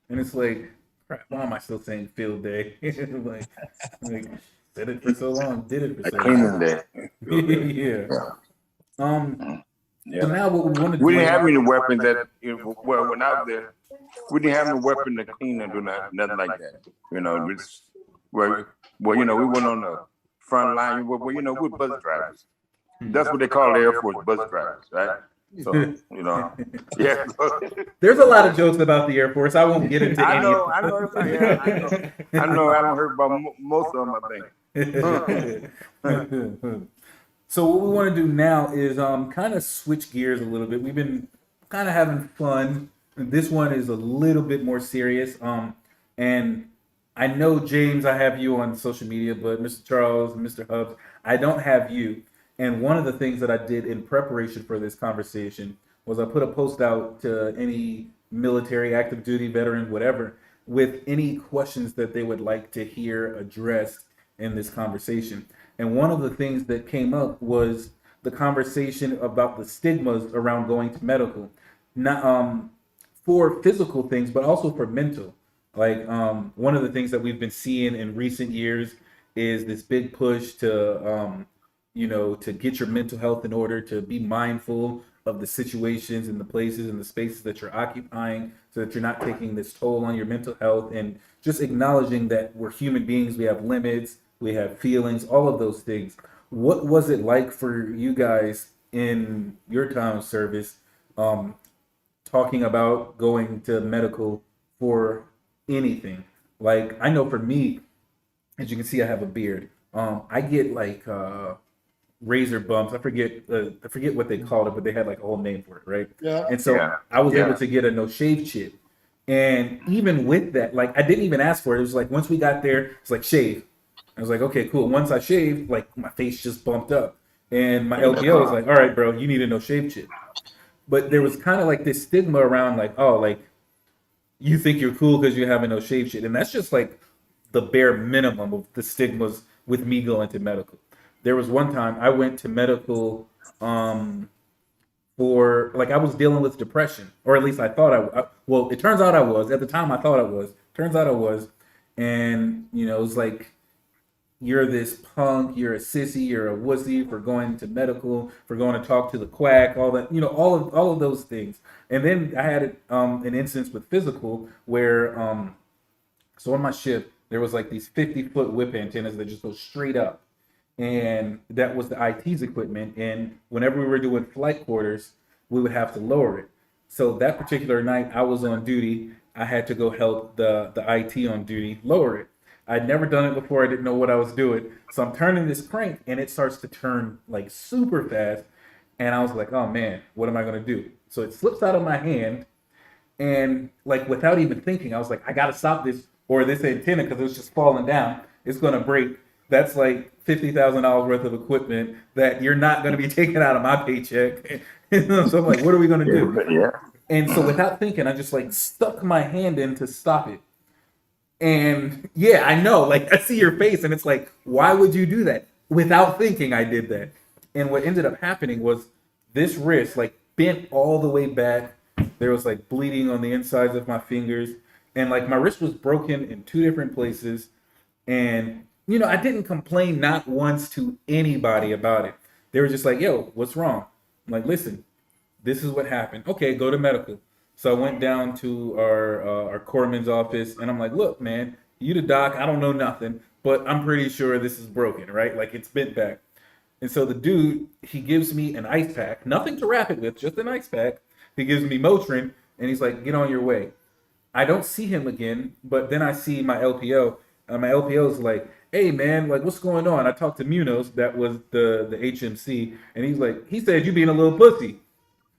[SPEAKER 2] And it's like, crap, why am I still saying field day? like did it for so long, did it for so
[SPEAKER 5] Cleaning
[SPEAKER 2] long.
[SPEAKER 5] day.
[SPEAKER 2] Yeah.
[SPEAKER 5] Yeah.
[SPEAKER 2] So now what we want to do.
[SPEAKER 5] We didn't have any weapons that, well, when I was there, we didn't have no weapon to clean or do nothing like that. You know, just, well, you know, we went on the front line. Well, you know, we're bus drivers. That's what they call the Air Force, bus drivers, right? So, you know, yeah.
[SPEAKER 2] There's a lot of jokes about the Air Force. I won't get into
[SPEAKER 5] I
[SPEAKER 2] any
[SPEAKER 5] know,
[SPEAKER 2] of
[SPEAKER 5] I know, yeah, I know. I don't heard about most of them, I think.
[SPEAKER 2] So what we want to do now is kind of switch gears a little bit. We've been kind of having fun. This one is a little bit more serious. And I know, James, I have you on social media, but Mr. Charles and Mr. Hubbs, I don't have you. And one of the things that I did in preparation for this conversation was I put a post out to any military, active duty veteran, whatever, with any questions that they would like to hear addressed in this conversation. And one of the things that came up was the conversation about the stigmas around going to medical, not for physical things, but also for mental. Like one of the things that we've been seeing in recent years is this big push to to get your mental health in order, to be mindful of the situations and the places and the spaces that you're occupying, so that you're not taking this toll on your mental health, and just acknowledging that we're human beings, we have limits, we have feelings, all of those things. What was it like for you guys in your time of service, talking about going to medical for anything? Like, I know for me, as you can see, I have a beard. I get like razor bumps. I forget what they called it, but they had like a whole name for it, right?
[SPEAKER 4] Yeah.
[SPEAKER 2] And so
[SPEAKER 5] Yeah.
[SPEAKER 2] I was
[SPEAKER 5] Yeah.
[SPEAKER 2] able to get a no shave chip. And even with that, like, I didn't even ask for it. It was like once we got there, it's like shave. I was like, okay, cool. Once I shaved, like my face just bumped up. And my LPO was like, all right, bro, you need a no shave chip. But there was kind of like this stigma around, like, oh, like, you think you're cool because you have a no shave shit. And that's just like the bare minimum of the stigmas with me going to medical. There was one time I went to medical for, like, I was dealing with depression, or at least I thought well, it turns out I was. At the time I thought I was. Turns out I was. And, it was like, you're this punk, you're a sissy, you're a wussy for going to medical, for going to talk to the quack, all that, all of those things. And then I had an instance with physical where, so on my ship, there was like these 50-foot whip antennas that just go straight up. And that was the IT's equipment. And whenever we were doing flight quarters, we would have to lower it. So that particular night I was on duty, I had to go help the IT on duty lower it. I'd never done it before. I didn't know what I was doing. So I'm turning this crank and it starts to turn like super fast. And I was like, oh man, what am I going to do? So it slips out of my hand. And like, without even thinking, I was like, I got to stop this, or this antenna, because it was just falling down. It's going to break. That's like $50,000 worth of equipment that you're not going to be taking out of my paycheck. So I'm like, what are we going to do?
[SPEAKER 5] Yeah.
[SPEAKER 2] And so without thinking, I just like stuck my hand in to stop it. And yeah, I know, like, I see your face and it's like, why would you do that? Without thinking, I did that. And what ended up happening was this wrist like bent all the way back. There was like bleeding on the insides of my fingers. And like my wrist was broken in 2 different places. And, I didn't complain not once to anybody about it. They were just like, yo, what's wrong? I'm like, listen, this is what happened. Okay, go to medical. So I went down to our corpsman's office, and I'm like, look, man, you the doc, I don't know nothing, but I'm pretty sure this is broken, right? Like, it's bent back. And so the dude, he gives me an ice pack, nothing to wrap it with, just an ice pack. He gives me Motrin, and he's like, get on your way. I don't see him again, but then I see my LPO, and my LPO is like, hey, man, like, what's going on? I talked to Munoz, that was the HMC, and he's like, he said, you being a little pussy.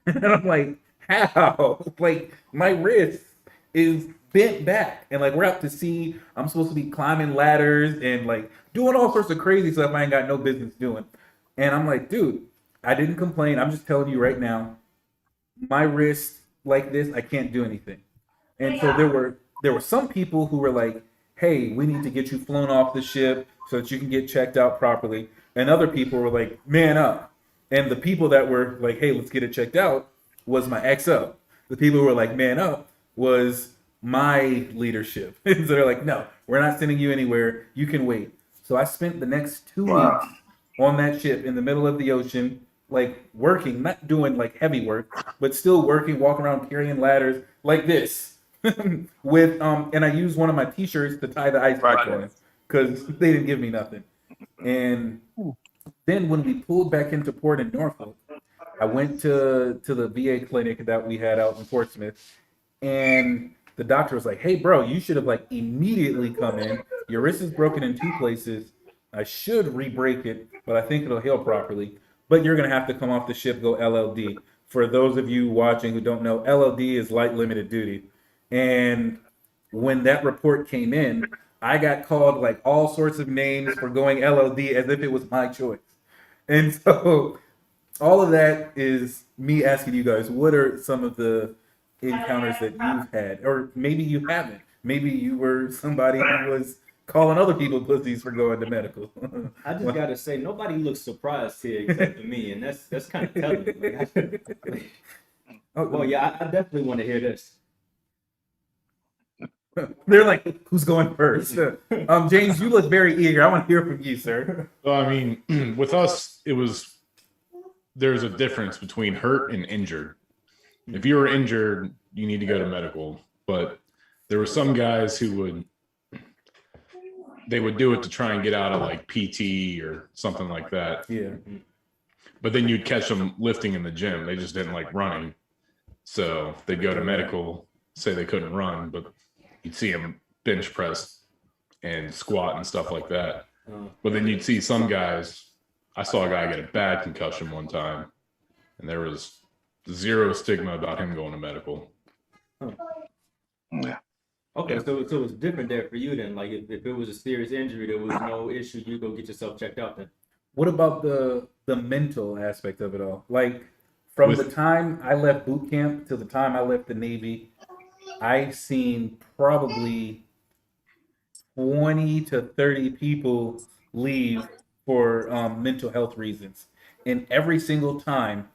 [SPEAKER 2] And I'm like, how? Like, my wrist is bent back, and like, we're out to sea. I'm supposed to be climbing ladders and like doing all sorts of crazy stuff I ain't got no business doing. And I'm like, dude, I didn't complain. I'm just telling you right now, my wrist like this, I can't do anything. And so there were some people who were like, hey, we need to get you flown off the ship so that you can get checked out properly. And other people were like, man up. And the people that were like, hey, let's get it checked out was my XO. The people who were like, man up was my leadership. So they're like, no, we're not sending you anywhere. You can wait. So I spent the next 2 weeks on that ship in the middle of the ocean, like working, not doing like heavy work, but still working, walking around carrying ladders like this. With and I used one of my t-shirts to tie the ice pack on because they didn't give me nothing. And then when we pulled back into port in Norfolk, I went to the VA clinic that we had out in Portsmouth, and the doctor was like, "Hey, bro, you should have like immediately come in. Your wrist is broken in two places. I should re-break it, but I think it'll heal properly. But you're gonna have to come off the ship, go LLD. For those of you watching who don't know, LLD is light limited duty. And when that report came in, I got called like all sorts of names for going LLD as if it was my choice. And so all of that is me asking you guys, what are some of the encounters that you've had? Or maybe you haven't. Maybe you were somebody who was calling other people pussies for going to medical.
[SPEAKER 1] I just gotta say, nobody looks surprised here except for me, and that's kind of telling. Well, yeah, I definitely want to hear this.
[SPEAKER 2] They're like, who's going first? James, you look very eager. I want to hear from you, sir.
[SPEAKER 3] Well, I mean, with us, there's a difference between hurt and injured. If you were injured, you need to go to medical. But there were some guys who would do it to try and get out of like PT or something like that.
[SPEAKER 2] Yeah.
[SPEAKER 3] But then you'd catch them lifting in the gym. They just didn't like running. So they'd go to medical, say they couldn't run, but you'd see them bench press and squat and stuff like that. But then you'd see some guys. I saw a guy get a bad concussion one time, and there was zero stigma about him going to medical.
[SPEAKER 5] Yeah.
[SPEAKER 1] Okay, so it was different there for you then. Like if it was a serious injury, there was no issue. You go get yourself checked out then.
[SPEAKER 2] What about the mental aspect of it all? Like from the time I left boot camp to the time I left the Navy, I've seen probably 20 to 30 people leave for mental health reasons. And every single time,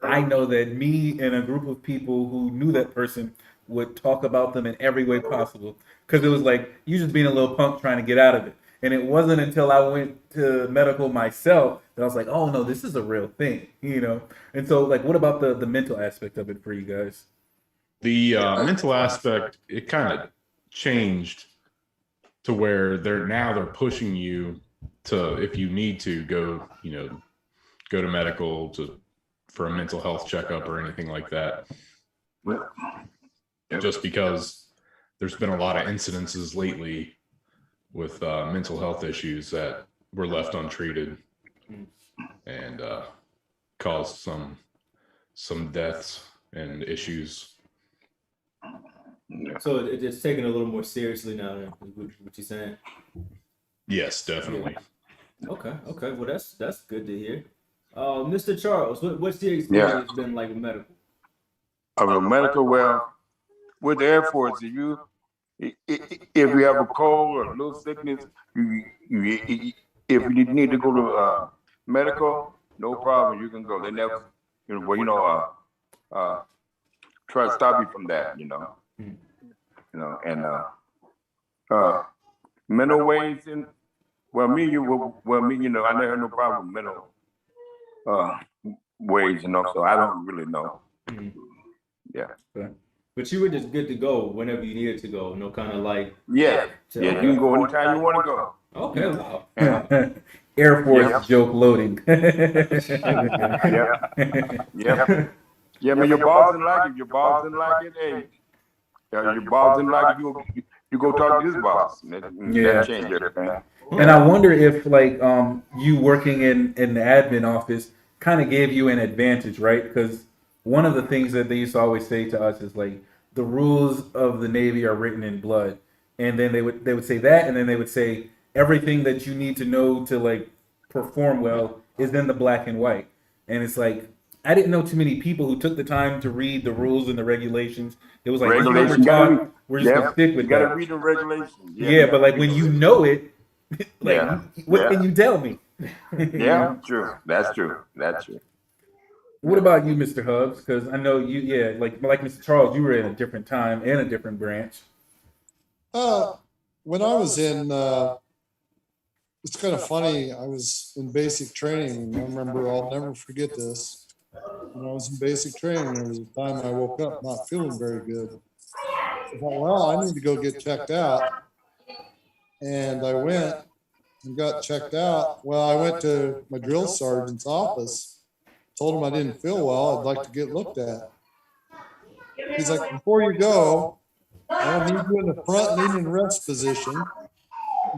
[SPEAKER 2] I know that me and a group of people who knew that person would talk about them in every way possible. Because it was like, you just being a little punk trying to get out of it. And it wasn't until I went to medical myself that I was like, oh no, this is a real thing, you know? And so like, what about the mental aspect of it for you guys?
[SPEAKER 3] The mental aspect, it kind of changed to where they're pushing you to, if you need to go to medical for a mental health checkup or anything like that. Just because there's been a lot of incidences lately with mental health issues that were left untreated and caused some deaths and issues.
[SPEAKER 1] So it's taken a little more seriously now than what you're saying.
[SPEAKER 3] Yes, definitely.
[SPEAKER 1] Okay. Well, that's good to hear. Mr. Charles, what's your experience been like with medical?
[SPEAKER 5] Medical, well, with the Air Force, if you have a cold or a little sickness, if you need to go to medical, no problem, you can go. They never, try to stop you from that, and mental ways and I never had no problem with mental ways, so I don't really know. Yeah.
[SPEAKER 1] But you were just good to go whenever you needed to go. No kind of like.
[SPEAKER 5] Yeah, you can go anytime you want to go.
[SPEAKER 1] Okay. Wow.
[SPEAKER 2] Air Force joke loading.
[SPEAKER 5] Yeah, man, your boss didn't like it. Your boss didn't like it. Hey, your boss didn't like it. You go talk to his boss. That changed everything.
[SPEAKER 2] And I wonder if like you working in the admin office kind of gave you an advantage, right? Because one of the things that they used to always say to us is like the rules of the Navy are written in blood, and then they would say that, and then they would say everything that you need to know to like perform well is in the black and white. And it's like I didn't know too many people who took the time to read the rules and the regulations. It was like we're just gonna stick with
[SPEAKER 5] that. You gotta read the regulations.
[SPEAKER 2] Yeah, but like when you know it, what can you tell me?
[SPEAKER 5] Yeah, true. That's true.
[SPEAKER 2] What about you, Mr. Hubbs? Because I know you, like Mr. Charles, you were in a different time and a different branch.
[SPEAKER 4] When I was in, it's kind of funny. I was in basic training, and I remember, I'll never forget this. When I was in basic training, there was a time I woke up not feeling very good. I thought, well, I need to go get checked out. And I went and got checked out. Well, I went to my drill sergeant's office told him I didn't feel well. I'd like to get looked at. He's like, before you go, I don't need you in the front lean and rest position.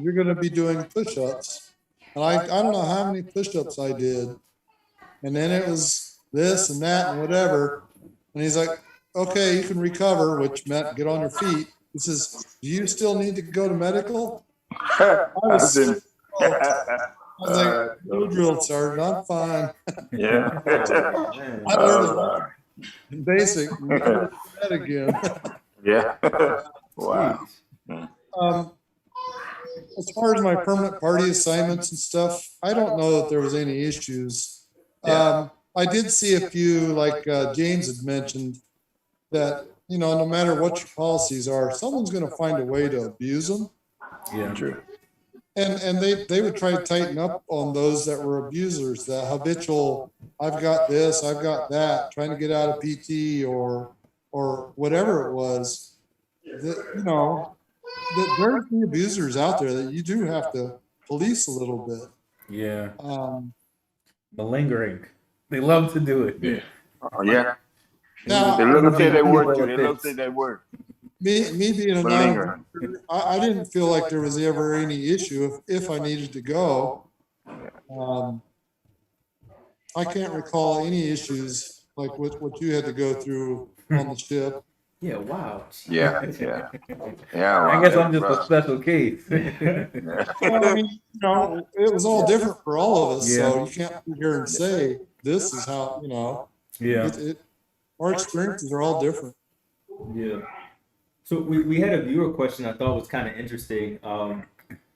[SPEAKER 4] You're going to be doing push-ups. And I don't know how many push-ups I did. And then it was this and that and whatever. And he's like, okay, you can recover, which meant get on your feet. He says, do you still need to go to medical? I was like, no drill, Sergeant, I'm fine.
[SPEAKER 5] Yeah.
[SPEAKER 4] I learned basic, never do that again.
[SPEAKER 5] Yeah. Wow.
[SPEAKER 4] As far as my permanent party assignments and stuff, I don't know that there was any issues. I did see a few, like James had mentioned, that, you know, no matter what your policies are, someone's going to find a way to abuse them.
[SPEAKER 2] Yeah.
[SPEAKER 5] True.
[SPEAKER 4] And they would try to tighten up on those that were abusers, the habitual, I've got this, I've got that, trying to get out of PT or whatever it was. That, you know, that there's the abusers out there that you do have to police a little bit.
[SPEAKER 2] Yeah. Malingering. They love to do it.
[SPEAKER 3] Yeah.
[SPEAKER 5] Oh, yeah.
[SPEAKER 4] Now,
[SPEAKER 5] They look say they were too. They look say they were.
[SPEAKER 4] me being a
[SPEAKER 5] Malingering.
[SPEAKER 4] I didn't feel like there was ever any issue if I needed to go. I can't recall any issues like what you had to go through on the ship.
[SPEAKER 1] Yeah, wow.
[SPEAKER 5] Yeah. Yeah. Yeah.
[SPEAKER 2] I
[SPEAKER 5] wow,
[SPEAKER 2] guess
[SPEAKER 5] that
[SPEAKER 2] I'm
[SPEAKER 5] was
[SPEAKER 2] just a
[SPEAKER 5] rough.
[SPEAKER 2] special case.
[SPEAKER 4] Well, I mean, you know, it was all different for all of us,
[SPEAKER 2] Yeah.
[SPEAKER 4] so you can't sit here and say this is how, you know.
[SPEAKER 2] Yeah.
[SPEAKER 4] Our experiences are all different.
[SPEAKER 1] Yeah. So we had a viewer question I thought was kind of interesting,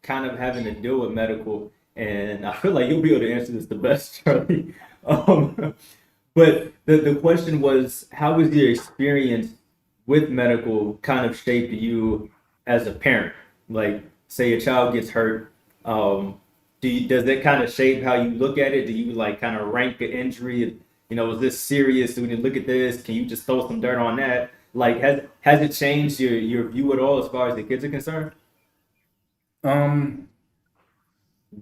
[SPEAKER 1] kind of having to deal with medical, and I feel like you'll be able to answer this the best, Charlie. But the question was, how was your experience with medical kind of shaped you as a parent? Like, say a child gets hurt, does that kind of shape how you look at it? Do you like kind of rank the injury? You know, is this serious? When you look at this, can you just throw some dirt on that? Like, has it changed your view at all as far as the kids are concerned?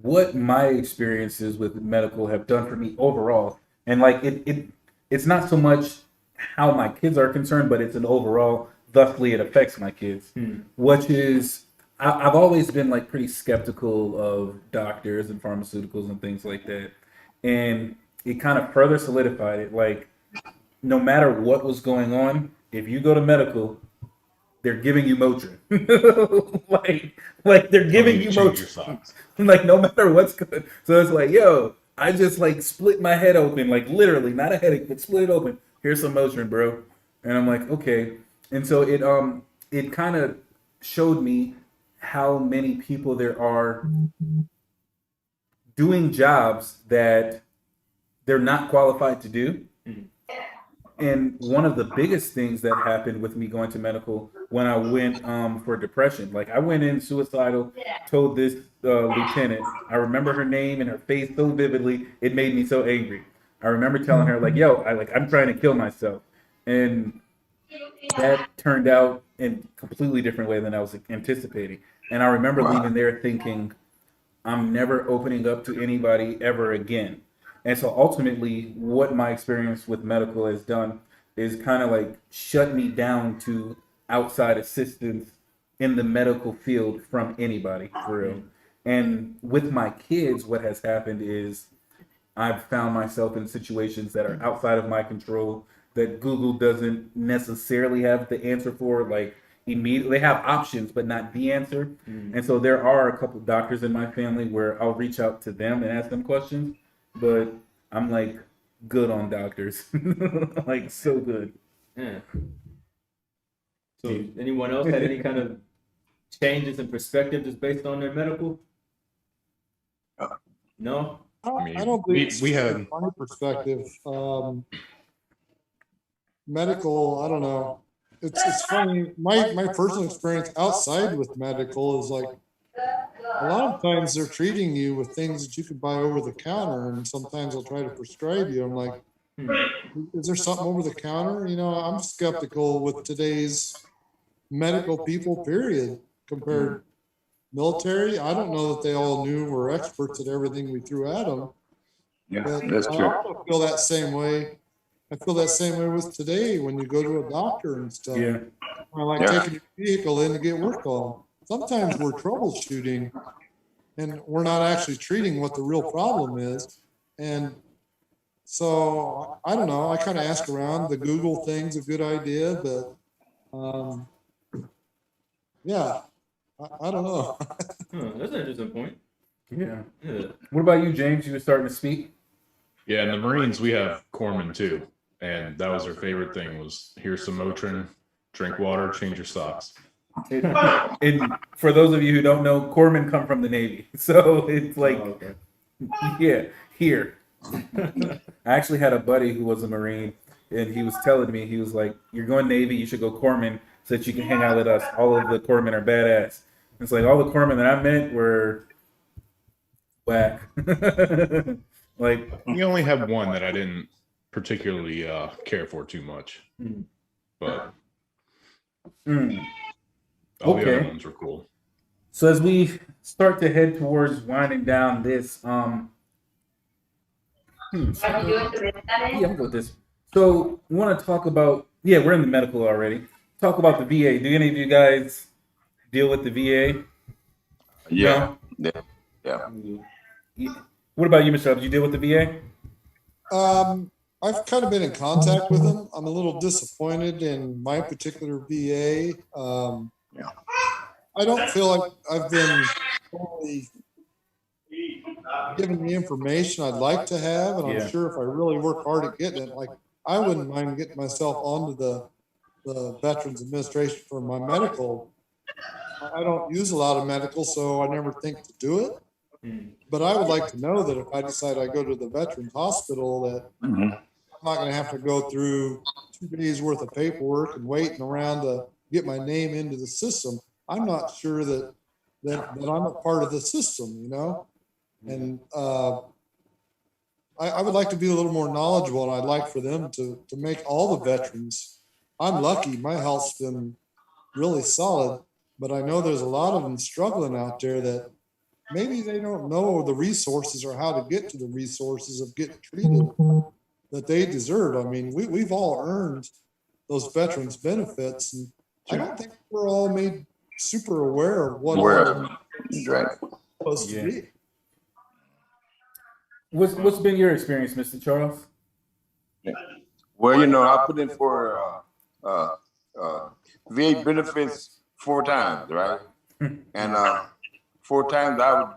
[SPEAKER 2] What my experiences with medical have done for me overall, and like it's not so much how my kids are concerned, but it's an overall, thusly it affects my kids, which is I've always been like pretty skeptical of doctors and pharmaceuticals and things like that, and it kind of further solidified it. Like, no matter what was going on, if you go to medical, they're giving you Motrin. like they're giving you
[SPEAKER 3] Change your
[SPEAKER 2] Motrin.
[SPEAKER 3] socks.
[SPEAKER 2] Like, no matter what's good. So it's like, yo, I just like split my head open, like literally, not a headache, but split it open. Here's some Motrin, bro. And I'm like, okay. And so it kind of showed me how many people there are doing jobs that they're not qualified to do. And one of the biggest things that happened with me going to medical when I went for depression, like I went in suicidal, told this lieutenant, I remember her name and her face so vividly, it made me so angry. I remember telling her like, yo, I'm trying to kill myself. And that turned out in a completely different way than I was anticipating. And I remember leaving there thinking, I'm never opening up to anybody ever again. And so ultimately, what my experience with medical has done is kind of like shut me down to outside assistance in the medical field from anybody, for real. And with my kids, what has happened is I've found myself in situations that are outside of my control, that Google doesn't necessarily have the answer for, like immediately. They have options, but not the answer. And so there are a couple of doctors in my family where I'll reach out to them and ask them questions. But I'm like good on doctors, like so good.
[SPEAKER 1] Yeah. So anyone else had any kind of changes in perspective just based on their medical? No?
[SPEAKER 4] I don't think
[SPEAKER 3] we had
[SPEAKER 4] from my perspective, medical, I don't know. It's funny. My personal experience outside with medical is like a lot of times they're treating you with things that you could buy over the counter, and sometimes they'll try to prescribe you. I'm like, is there something over the counter? You know, I'm skeptical with today's medical people, period, compared military. I don't know that they all knew were experts at everything we threw at them.
[SPEAKER 5] Yeah,
[SPEAKER 4] But
[SPEAKER 5] that's
[SPEAKER 4] I
[SPEAKER 5] true.
[SPEAKER 4] also feel that same way. I feel that same way with today when you go to a doctor and stuff.
[SPEAKER 2] Yeah.
[SPEAKER 4] Or like
[SPEAKER 5] Yeah.
[SPEAKER 4] taking your vehicle in to get work on. Sometimes we're troubleshooting and we're not actually treating what the real problem is. And so I don't know. I kind of ask around. The Google thing's a good idea, but yeah, I don't know.
[SPEAKER 1] That's an interesting point.
[SPEAKER 2] Yeah.
[SPEAKER 1] Yeah.
[SPEAKER 2] What about you, James? You were starting to speak.
[SPEAKER 3] Yeah, in the Marines we have corpsmen too, and that was their favorite thing was here's some Motrin, drink water, change your socks.
[SPEAKER 2] And for those of you who don't know, corpsmen come from the Navy, so it's like,
[SPEAKER 1] Oh, okay.
[SPEAKER 2] yeah, here. I actually had a buddy who was a Marine, and he was telling me, he was like, "You're going Navy, you should go corpsman so that you can hang out with us. All of the corpsmen are badass." It's like all the corpsmen that I met were whack. Like,
[SPEAKER 3] We only have one that I didn't particularly care for too much,
[SPEAKER 1] Mm.
[SPEAKER 3] but
[SPEAKER 2] mm.
[SPEAKER 3] all the other
[SPEAKER 2] Okay.
[SPEAKER 3] ones were cool.
[SPEAKER 2] So as we start to head towards winding down this, yeah, I'm good with this. So we want to talk about, yeah, we're in the medical already. Talk about the VA. Do any of you guys deal with the VA?
[SPEAKER 5] Yeah.
[SPEAKER 2] No?
[SPEAKER 5] Yeah.
[SPEAKER 2] What about you, Michelle? Did you deal with the VA?
[SPEAKER 4] I've kind of been in contact with them. I'm a little disappointed in my particular VA. I don't feel like I've been totally given the information I'd like to have, and
[SPEAKER 2] Yeah.
[SPEAKER 4] I'm sure if I really work hard at getting it, like I wouldn't mind getting myself onto the Veterans Administration for my medical. I don't use a lot of medical, so I never think to do it. But I would like to know that if I decide I go to the Veterans Hospital, that I'm not going to have to go through 2 days worth of paperwork and waiting around to get my name into the system. I'm not sure that I'm a part of the system, you know. And I would like to be a little more knowledgeable, and I'd like for them to make all the veterans. I'm lucky; my health's been really solid, but I know there's a lot of them struggling out there that maybe they don't know the resources or how to get to the resources of getting treated that they deserve. I mean, we've all earned those veterans benefits, and I don't think we're all made super aware of what all
[SPEAKER 5] Right.
[SPEAKER 4] supposed to be.
[SPEAKER 2] What's been your experience, Mr. Charles?
[SPEAKER 5] Well, I put in for VA benefits 4 times, right? And 4 times I would,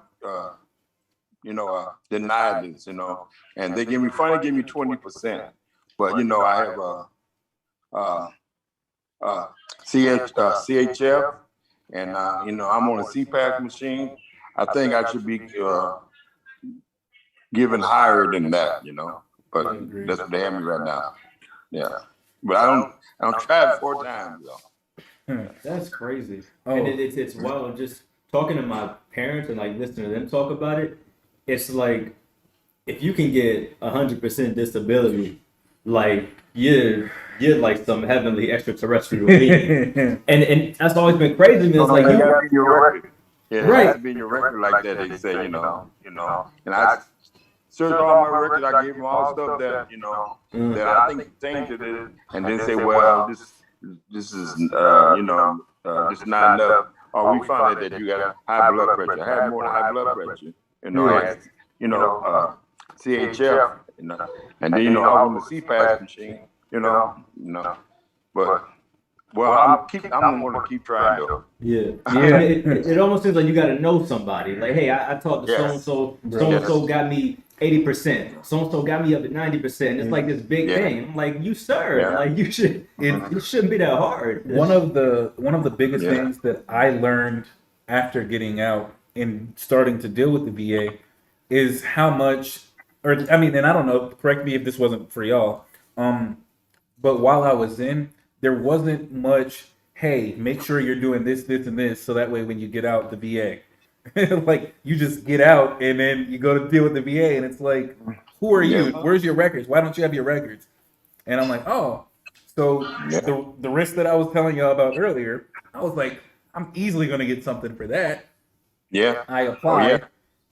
[SPEAKER 5] deny this, and they finally give me 20%. But I have CHF, and I'm on a CPAP machine. I think I should be given higher than that, But that's what they have me right now. Yeah, but I don't try it 4 times though.
[SPEAKER 1] That's crazy.
[SPEAKER 2] Oh.
[SPEAKER 1] And it's wild just talking to my parents and like listening to them talk about it. It's like if you can get 100% disability, like you're like some heavenly extraterrestrial being. and that's always been crazy to me. It's like
[SPEAKER 5] you gotta be your record. Yeah,
[SPEAKER 1] Right.
[SPEAKER 5] it has to be in your record like that. They say, And I searched all my records. I gave them all stuff that that I think pertain to this, and then say, well, this is this is not enough. Or we found out that you got high blood pressure. I had more than high blood pressure. I had, CHF, and then I was on the CPAP machine, but. Well, I'm going to keep trying though.
[SPEAKER 1] Yeah. It almost seems like you got to know somebody. Like, hey, I talked to
[SPEAKER 5] Yes.
[SPEAKER 1] so and so got me 80%. So and so got me up at 90%. It's like this big thing. I'm like, you sir, like you should. It shouldn't be that hard.
[SPEAKER 2] One of the biggest
[SPEAKER 5] Yeah.
[SPEAKER 2] things that I learned after getting out and starting to deal with the VA is how much, and I don't know, correct me if this wasn't for y'all, but while I was in, there wasn't much, hey, make sure you're doing this, and this, so that way when you get out the VA, like you just get out and then you go to deal with the VA and it's like, who are you? Where's your records? Why don't you have your records? And I'm like, oh, so the risk that I was telling y'all about earlier, I was like, I'm easily going to get something for that.
[SPEAKER 5] Yeah.
[SPEAKER 2] I applied,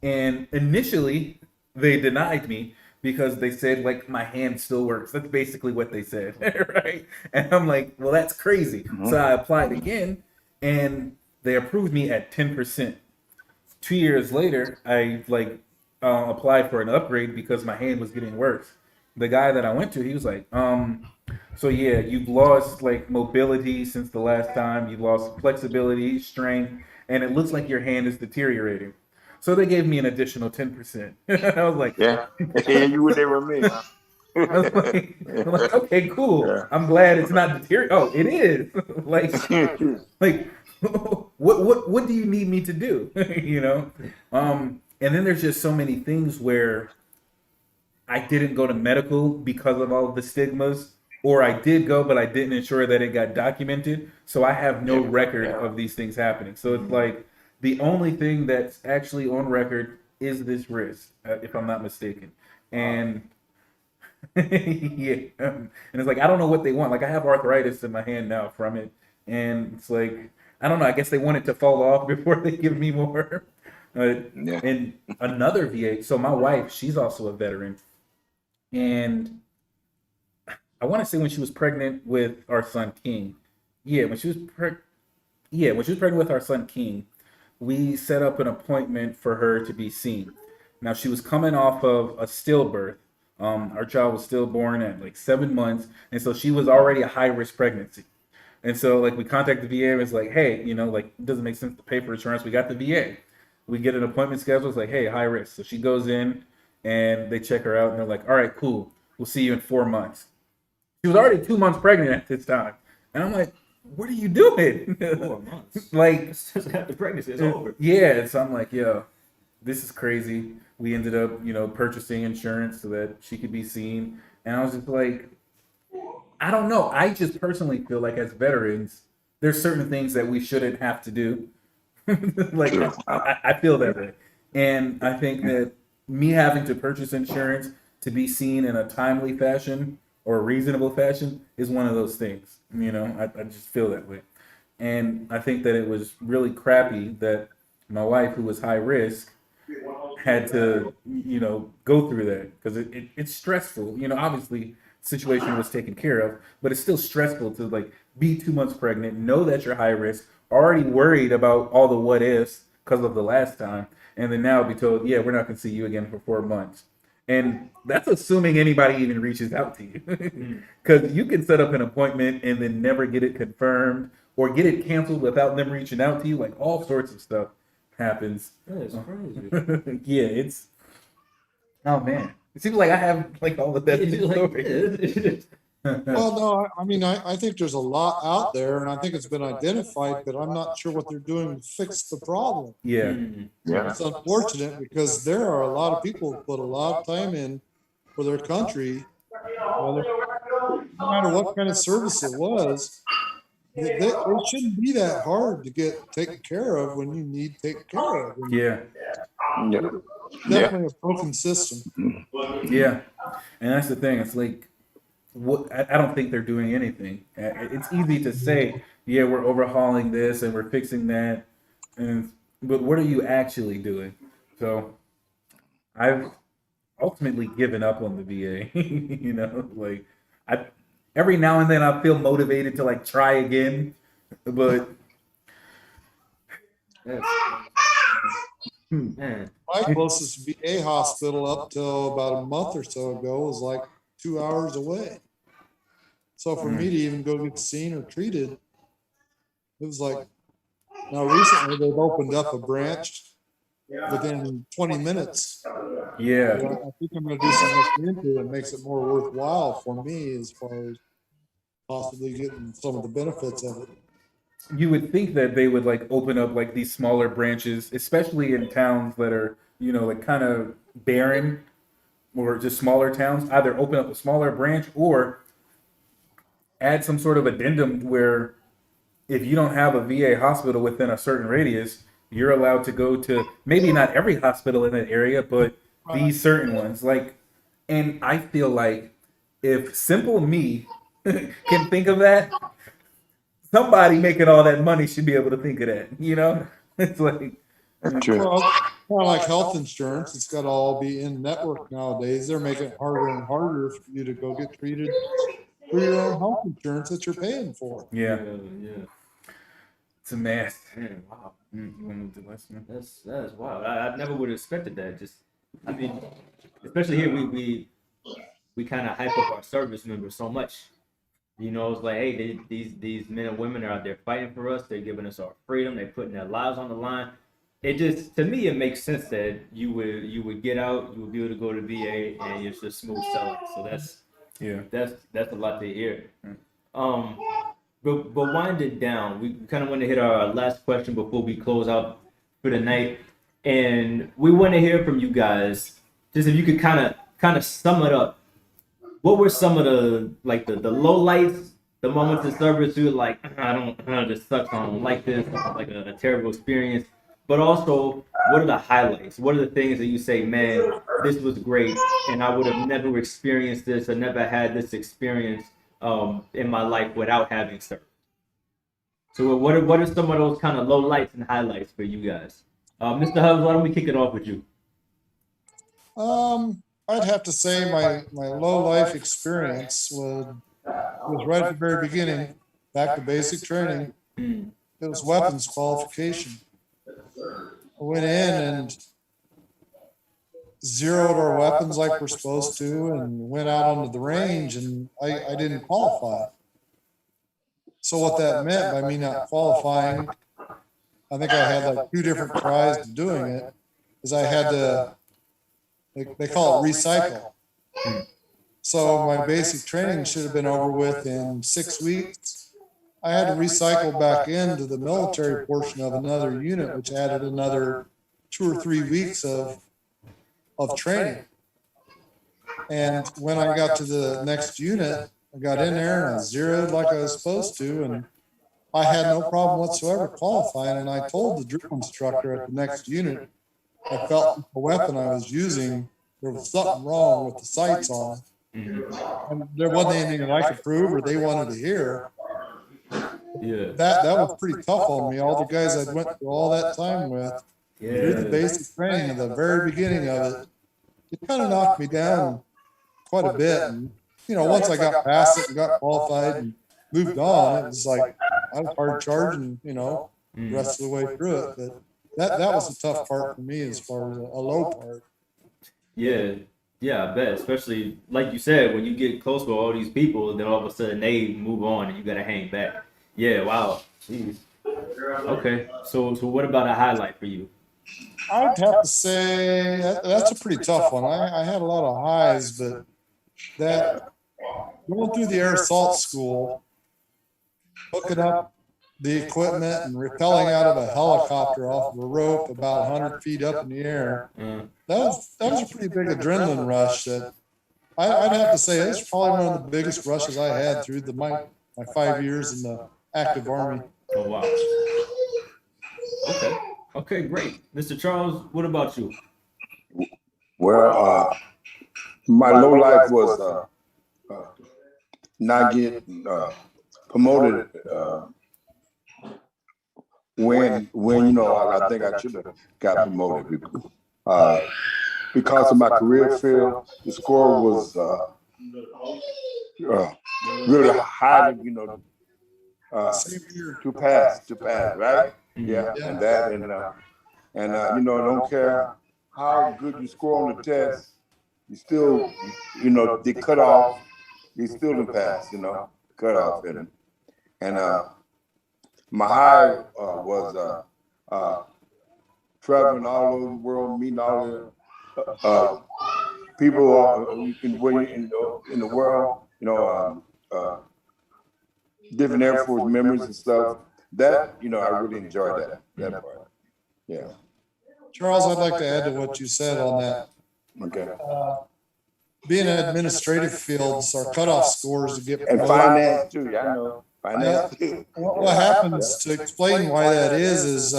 [SPEAKER 2] and initially they denied me, because they said like my hand still works. That's basically what they said, right? And I'm like, well, that's crazy. So I applied again, and they approved me at 10%. 2 years later, I applied for an upgrade because my hand was getting worse. The guy that I went to, he was like, so yeah, you've lost like mobility since the last time. You've lost flexibility, strength, and it looks like your hand is deteriorating. So they gave me an additional 10%. I was like,
[SPEAKER 5] Yeah. Yeah, you were there with me. Huh?
[SPEAKER 2] I'm like, okay, cool.
[SPEAKER 5] Yeah.
[SPEAKER 2] I'm glad it's not deteriorating. Oh, it is. like, what do you need me to do? you know? And then there's just so many things where I didn't go to medical because of all of the stigmas, or I did go, but I didn't ensure that it got documented. So I have no record of these things happening. So it's like the only thing that's actually on record is this wrist, if I'm not mistaken. And yeah, and it's like I don't know what they want. Like I have arthritis in my hand now from it, and it's like I don't know. I guess they want it to fall off before they give me more. And another VA. So my wife, she's also a veteran, and I want to say when she was pregnant with our son King. Yeah, when she was pregnant with our son King, we set up an appointment for her to be seen. Now she was coming off of a stillbirth. Our child was stillborn at like 7 months, and so she was already a high risk pregnancy. And so like we contacted the VA and it's like, hey, like it doesn't make sense to pay for insurance. We got the VA. We get an appointment schedule. It's like, hey, high risk. So she goes in and they check her out and they're like, all right, cool. We'll see you in 4 months. She was already 2 months pregnant at this time. And I'm like, what are you doing?
[SPEAKER 1] 4 months.
[SPEAKER 2] Like,
[SPEAKER 1] the pregnancy is over.
[SPEAKER 2] Yeah. So I'm like, yo, this is crazy. We ended up, purchasing insurance so that she could be seen. And I was just like, I don't know. I just personally feel like as veterans, there's certain things that we shouldn't have to do. Like, I feel that way. And I think that me having to purchase insurance to be seen in a timely fashion or a reasonable fashion is one of those things. I just feel that way. And I think that it was really crappy that my wife, who was high risk, had to, go through that because it's stressful. Obviously, the situation was taken care of, but it's still stressful to like be 2 months pregnant, know that you're high risk, already worried about all the what ifs because of the last time, and then now be told, yeah, we're not going to see you again for 4 months. And that's assuming anybody even reaches out to you, because you can set up an appointment and then never get it confirmed or get it canceled without them reaching out to you. Like all sorts of stuff happens.
[SPEAKER 1] That is crazy.
[SPEAKER 2] Yeah, it's oh man, it seems like I have like all the best stories.
[SPEAKER 4] Well, no, I mean, I think there's a lot out there, and I think it's been identified, but I'm not sure what they're doing to fix the problem.
[SPEAKER 2] Yeah,
[SPEAKER 5] Yeah.
[SPEAKER 4] It's unfortunate because there are a lot of people who put a lot of time in for their country, no matter what kind of service it was. It shouldn't be that hard to get taken care of when you need taken care of.
[SPEAKER 2] yeah,
[SPEAKER 5] Yeah.
[SPEAKER 4] Definitely a broken system.
[SPEAKER 2] yeah, and that's the thing. It's like, what I don't think they're doing anything. It's easy to say, yeah, we're overhauling this and we're fixing that, but what are you actually doing? So, I've ultimately given up on the VA. Like every now and then I feel motivated to like try again, but
[SPEAKER 1] Man.
[SPEAKER 4] My closest VA hospital up till about a month or so ago was like 2 hours away. So for me to even go get seen or treated, it was like, now recently they've opened up a branch within 20 minutes.
[SPEAKER 2] yeah,
[SPEAKER 4] I think I'm going to do some looking into it that makes it more worthwhile for me as far as possibly getting some of the benefits of it.
[SPEAKER 2] you would think that they would like open up like these smaller branches, especially in towns that are, like kind of barren or just smaller towns. Either open up a smaller branch or add some sort of addendum where if you don't have a VA hospital within a certain radius, you're allowed to go to maybe not every hospital in that area, but these certain ones. Like, and I feel like if simple me can think of that, somebody making all that money should be able to think of that. It's like,
[SPEAKER 5] That's true.
[SPEAKER 4] Well, kind of like health insurance, it's got to all be in network nowadays. They're making it harder and harder for you to go get treated for your own health insurance that you're paying for.
[SPEAKER 2] Yeah,
[SPEAKER 1] yeah.
[SPEAKER 2] it's a mess.
[SPEAKER 1] Man, wow.
[SPEAKER 2] You want to do less?
[SPEAKER 1] That's wild. I never would have expected that. Just, I mean, especially here, we kind of hype up our service members so much. You know, it's like, hey, these men and women are out there fighting for us. They're giving us our freedom. They're putting their lives on the line. It just, to me, it makes sense that you would get out, you would be able to go to VA, and it's just smooth sailing. So that's a lot to hear. But wind it down. We kind of want to hit our last question before we close out for the night, and we want to hear from you guys. Just if you could kind of sum it up. What were some of the low lights, the moments of service you were like, this sucks, I don't like this, like a terrible experience. But also, what are the highlights? What are the things that you say, man, this was great, and I would have never experienced this, or never had this experience in my life without having served. So what are some of those kind of low lights and highlights for you guys? Mr. Hubbs, why don't we kick it off with you?
[SPEAKER 4] I'd have to say my low life experience was right at the very beginning, back to basic training. It was weapons qualification. I went in and zeroed our weapons like we're supposed to, and went out onto the range, and I didn't qualify. So what that meant by me not qualifying, I think I had like 2 different tries to doing it, is I had to, they call it recycle. So my basic training should have been over with in 6 weeks. I had to recycle back into the military portion of another unit, which added another 2 or 3 weeks of training. And when I got to the next unit, I got in there and I zeroed like I was supposed to, and I had no problem whatsoever qualifying. And I told the drill instructor at the next unit, I felt the weapon I was using, there was something wrong with the sights on it. And there wasn't anything that I could prove or they wanted to hear.
[SPEAKER 1] Yeah.
[SPEAKER 4] That was pretty tough on me. All the guys I'd went through all that time with, through the basic training at the very beginning of it, it kind of knocked me down quite a bit. And, you know, once I got past it and got qualified and moved on, it was like I was hard charging, you know, the rest of the way through it. But that was a tough part for me as far as a low part.
[SPEAKER 1] Yeah, I bet. Especially like you said, when you get close with all these people, then all of a sudden they move on and you gotta hang back. Yeah, wow. Jeez. Okay. So what about a highlight for you?
[SPEAKER 4] I'd have to say that's a pretty tough one. I had a lot of highs, but that going through the air assault school, hooking up the equipment and rappelling out of a helicopter off of a rope about 100 feet up in the air, that was a pretty big adrenaline rush. That I'd have to say that's probably one of the biggest rushes I had through my 5 years in the active Army.
[SPEAKER 1] Oh wow. Okay, great. Mr. Charles, what about you?
[SPEAKER 5] Well, my low life was not getting promoted when you know I think I should have got promoted because of my career field. The score was really high, you know, to pass, right? Yeah, and that, and you know, I don't care how good you score on the test, you still, you know, the cutoff, you still didn't pass, you know, cutoff, and my high was traveling all over the world, meeting all the people in the world, you know, different Air Force members and stuff. That, you know, I really enjoyed that part. Yeah.
[SPEAKER 4] Charles, I'd like to add to what you said on that.
[SPEAKER 5] Okay.
[SPEAKER 4] Being in administrative fields, our cutoff scores to get
[SPEAKER 5] And
[SPEAKER 4] promoted.
[SPEAKER 5] finance too, yeah, I know. Finance too.
[SPEAKER 4] What happens, to explain why that is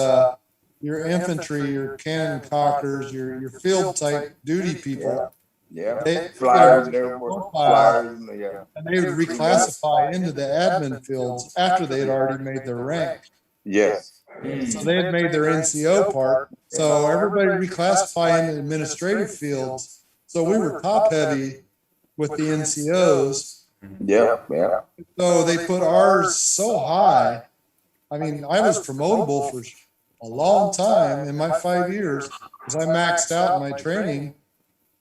[SPEAKER 4] your infantry, your cannon cockers, your field type duty people.
[SPEAKER 5] Yeah.
[SPEAKER 4] They
[SPEAKER 5] Flyers,
[SPEAKER 4] get a
[SPEAKER 5] Air Force
[SPEAKER 4] profile,
[SPEAKER 5] flyers, yeah.
[SPEAKER 4] and they would reclassify into the admin fields after they had already made their rank.
[SPEAKER 5] Yes.
[SPEAKER 4] So they had made their NCO part. So everybody reclassifying in administrative fields. So we were top heavy with the NCOs.
[SPEAKER 5] Yeah, yeah.
[SPEAKER 4] So they put ours so high. I mean, I was promotable for a long time in my 5 years because I maxed out my training.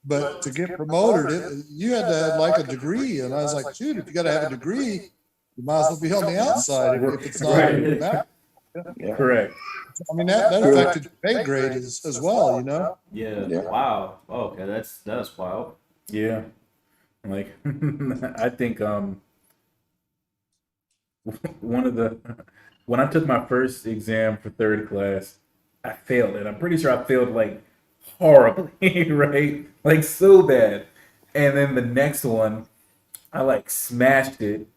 [SPEAKER 4] But to get promoted, you had to have like a degree. And I was like, shoot, if you got to have a degree, you might as well be on the outside if it's not.
[SPEAKER 2] Right.
[SPEAKER 5] Yeah.
[SPEAKER 2] Correct.
[SPEAKER 4] I mean, that affected pay grade as well, you know?
[SPEAKER 1] Yeah.
[SPEAKER 5] Yeah.
[SPEAKER 1] Wow. Okay, that's wild.
[SPEAKER 2] Yeah. Like I think one of the when I took my first exam for third class, I failed it. I'm pretty sure I failed like horribly, right? Like so bad. And then the next one, I like smashed it,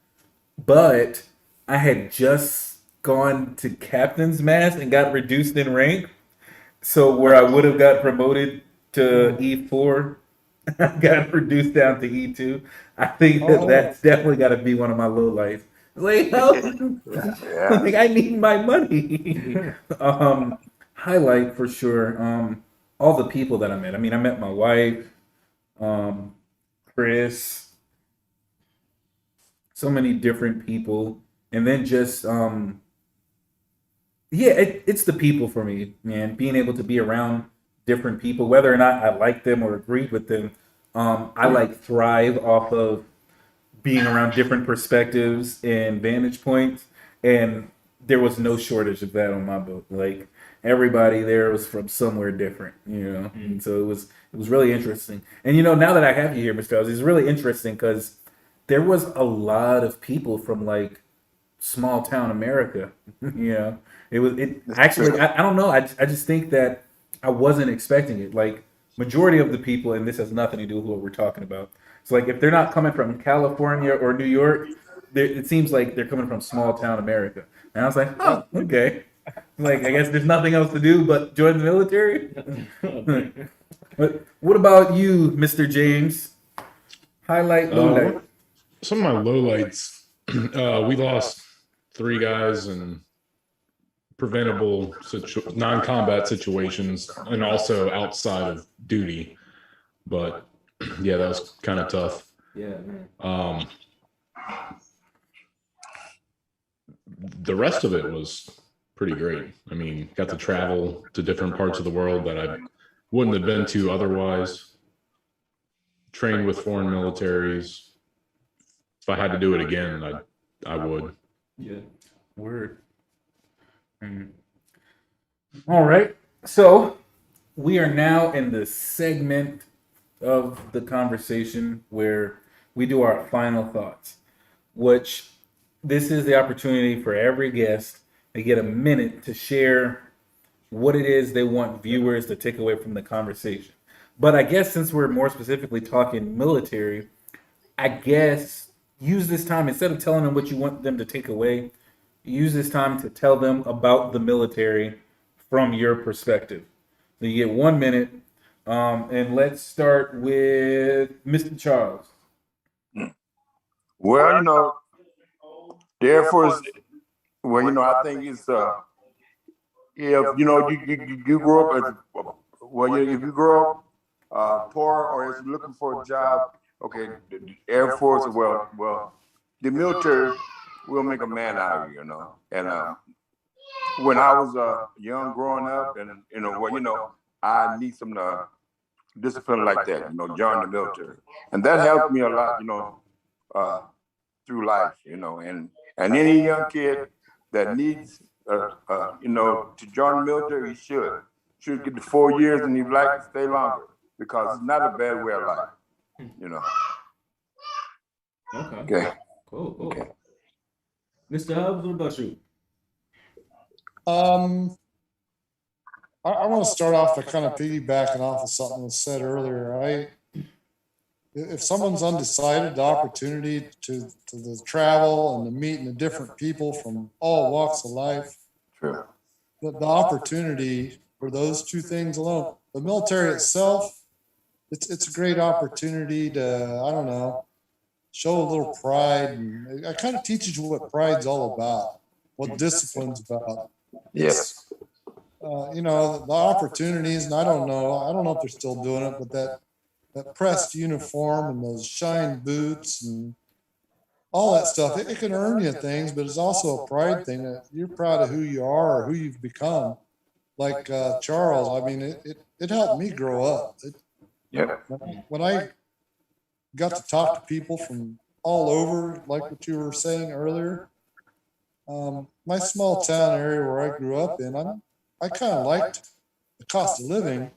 [SPEAKER 2] but I had just gone to captain's mast and got reduced in rank. So where I would have got promoted to E4, I got reduced down to E2. I think that's definitely got to be one of my lowlights. Like,
[SPEAKER 5] Yeah.
[SPEAKER 2] like I need my money. Highlight for sure. All the people that I met. I mean, I met my wife, Chris, so many different people, and then just yeah, it's the people for me, man. Being able to be around different people, whether or not I like them or agreed with them, I like thrive off of being around different perspectives and vantage points, and there was no shortage of that on my boat. Like everybody there was from somewhere different, you know. And so it was really interesting. And you know, now that I have you here, Mr. Ellis, it's really interesting because there was a lot of people from like small town America. You know, it actually I don't know. I just think that I wasn't expecting it. Like majority of the people, and this has nothing to do with what we're talking about. So like if they're not coming from California or New York, it seems like they're coming from small town America. And I was like, oh, okay. Like I guess there's nothing else to do but join the military. But what about you, Mr. James? Highlight, lowlight.
[SPEAKER 3] Some of my lowlights, we lost 3 guys in preventable non-combat situations and also outside of duty. But yeah, that was kind of tough.
[SPEAKER 1] Yeah, man.
[SPEAKER 3] The rest of it was pretty great. I mean, got to travel to different parts of the world that I wouldn't have been to otherwise. Trained with foreign militaries. If I had to do it again, I would.
[SPEAKER 1] Yeah.
[SPEAKER 2] Word. All right. So we are now in the segment of the conversation where we do our final thoughts, which this is the opportunity for every guest to get a minute to share what it is they want viewers to take away from the conversation. But I guess since we're more specifically talking military, I guess use this time, instead of telling them what you want them to take away, use this time to tell them about the military from your perspective. So you get 1 minute, and let's start with Mr. Charles.
[SPEAKER 5] Well, you know, the Air Force. Well, you know, I think it's if you know you grow up as if you grow up poor or if you're looking for a job, okay, the Air Force, well, the military will make a man out of you, you know. And when I was young, growing up, and I need some discipline like that, you know, join the military, and that helped me a lot, you know, through life, you know, and any young kid that needs, you know, to join the military, he should get the 4 years, and he'd like to stay longer because it's not a bad way of life, you know.
[SPEAKER 1] Okay. Cool.
[SPEAKER 5] Okay.
[SPEAKER 1] Mr. Hubbs, what about you?
[SPEAKER 4] I want to start off by kind of piggybacking off of something that was said earlier. If someone's undecided, the opportunity to the travel and to meeting the different people from all walks of life,
[SPEAKER 5] True.
[SPEAKER 4] the opportunity for those two things alone, the military itself, it's a great opportunity to, I don't know, show a little pride. And it kind of teaches you what pride's all about, what discipline's about.
[SPEAKER 5] Yes.
[SPEAKER 4] You know, the opportunities, and I don't know if they're still doing it, but that pressed uniform and those shine boots and all that stuff, it can earn you things, but it's also a pride thing that you're proud of who you are or who you've become. Like Charles, I mean, it helped me grow up.
[SPEAKER 5] Yeah.
[SPEAKER 4] When I got to talk to people from all over, like what you were saying earlier, my small town area where I grew up in, I kind of liked the cost of living,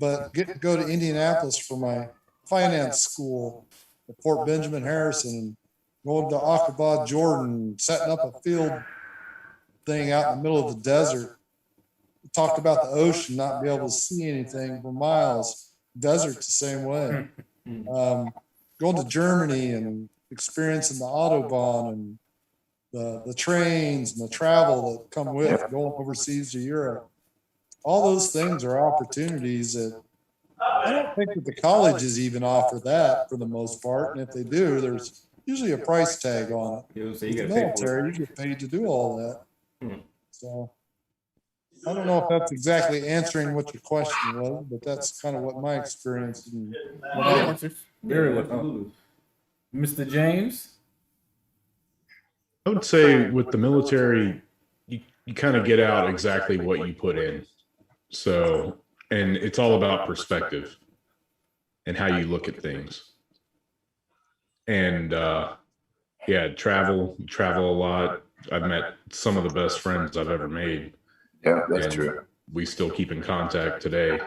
[SPEAKER 4] but get to go to Indianapolis for my finance school at Fort Benjamin Harrison and going to Aqaba, Jordan, setting up a field thing out in the middle of the desert. We talked about the ocean, not be able to see anything for miles. Desert's the same way. Going to Germany and experiencing the Autobahn and the trains and the travel that come with going overseas to Europe. All those things are opportunities that I don't think that the colleges even offer that for the most part. And if they do, there's usually a price tag on it.
[SPEAKER 1] So you
[SPEAKER 4] With the
[SPEAKER 1] gotta pay for
[SPEAKER 4] military,
[SPEAKER 1] it.
[SPEAKER 4] you get paid to do all that.
[SPEAKER 1] Hmm.
[SPEAKER 4] So I don't know if that's exactly answering what your question was, but that's kind of what my experience and what I
[SPEAKER 2] Answers very well.
[SPEAKER 1] Absolutely.
[SPEAKER 2] Mr. James.
[SPEAKER 3] I would say with the military, you kind of get out exactly what you put in. So, and it's all about perspective and how you look at things. And yeah, travel a lot. I've met some of the best friends I've ever made.
[SPEAKER 5] Yeah, that's
[SPEAKER 3] and
[SPEAKER 5] true.
[SPEAKER 3] we still keep in contact today.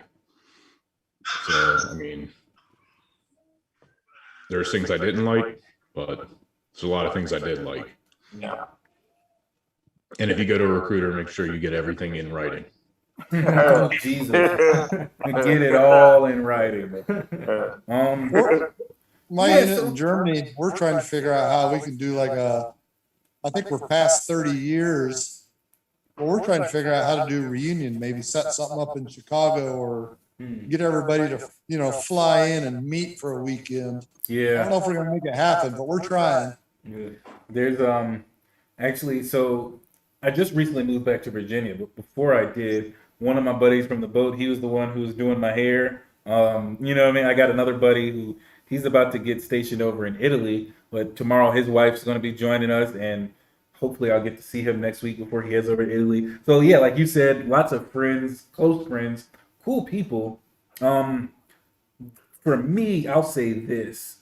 [SPEAKER 3] So, I mean, there's things I didn't like, but there's a lot of things I did like.
[SPEAKER 5] Yeah.
[SPEAKER 3] And if you go to a recruiter, make sure you get everything in writing.
[SPEAKER 2] Oh, Jesus. Get it all in writing.
[SPEAKER 4] my
[SPEAKER 2] Yeah,
[SPEAKER 4] unit
[SPEAKER 2] so-
[SPEAKER 4] in Germany, we're trying to figure out how we can do like I think we're past 30 years, but we're trying to figure out how to do a reunion, maybe set something up in Chicago or get everybody to, fly in and meet for a weekend. I don't
[SPEAKER 2] Yeah.
[SPEAKER 4] know if we're going to make it happen, but we're trying.
[SPEAKER 1] Yeah.
[SPEAKER 2] There's actually, so I just recently moved back to Virginia, but before I did, one of my buddies from the boat, he was the one who was doing my hair. You know what I mean? I got another buddy who he's about to get stationed over in Italy, but tomorrow his wife's going to be joining us, and hopefully I'll get to see him next week before he heads over to Italy. So yeah, like you said, lots of friends, close friends, cool people. For me, I'll say this.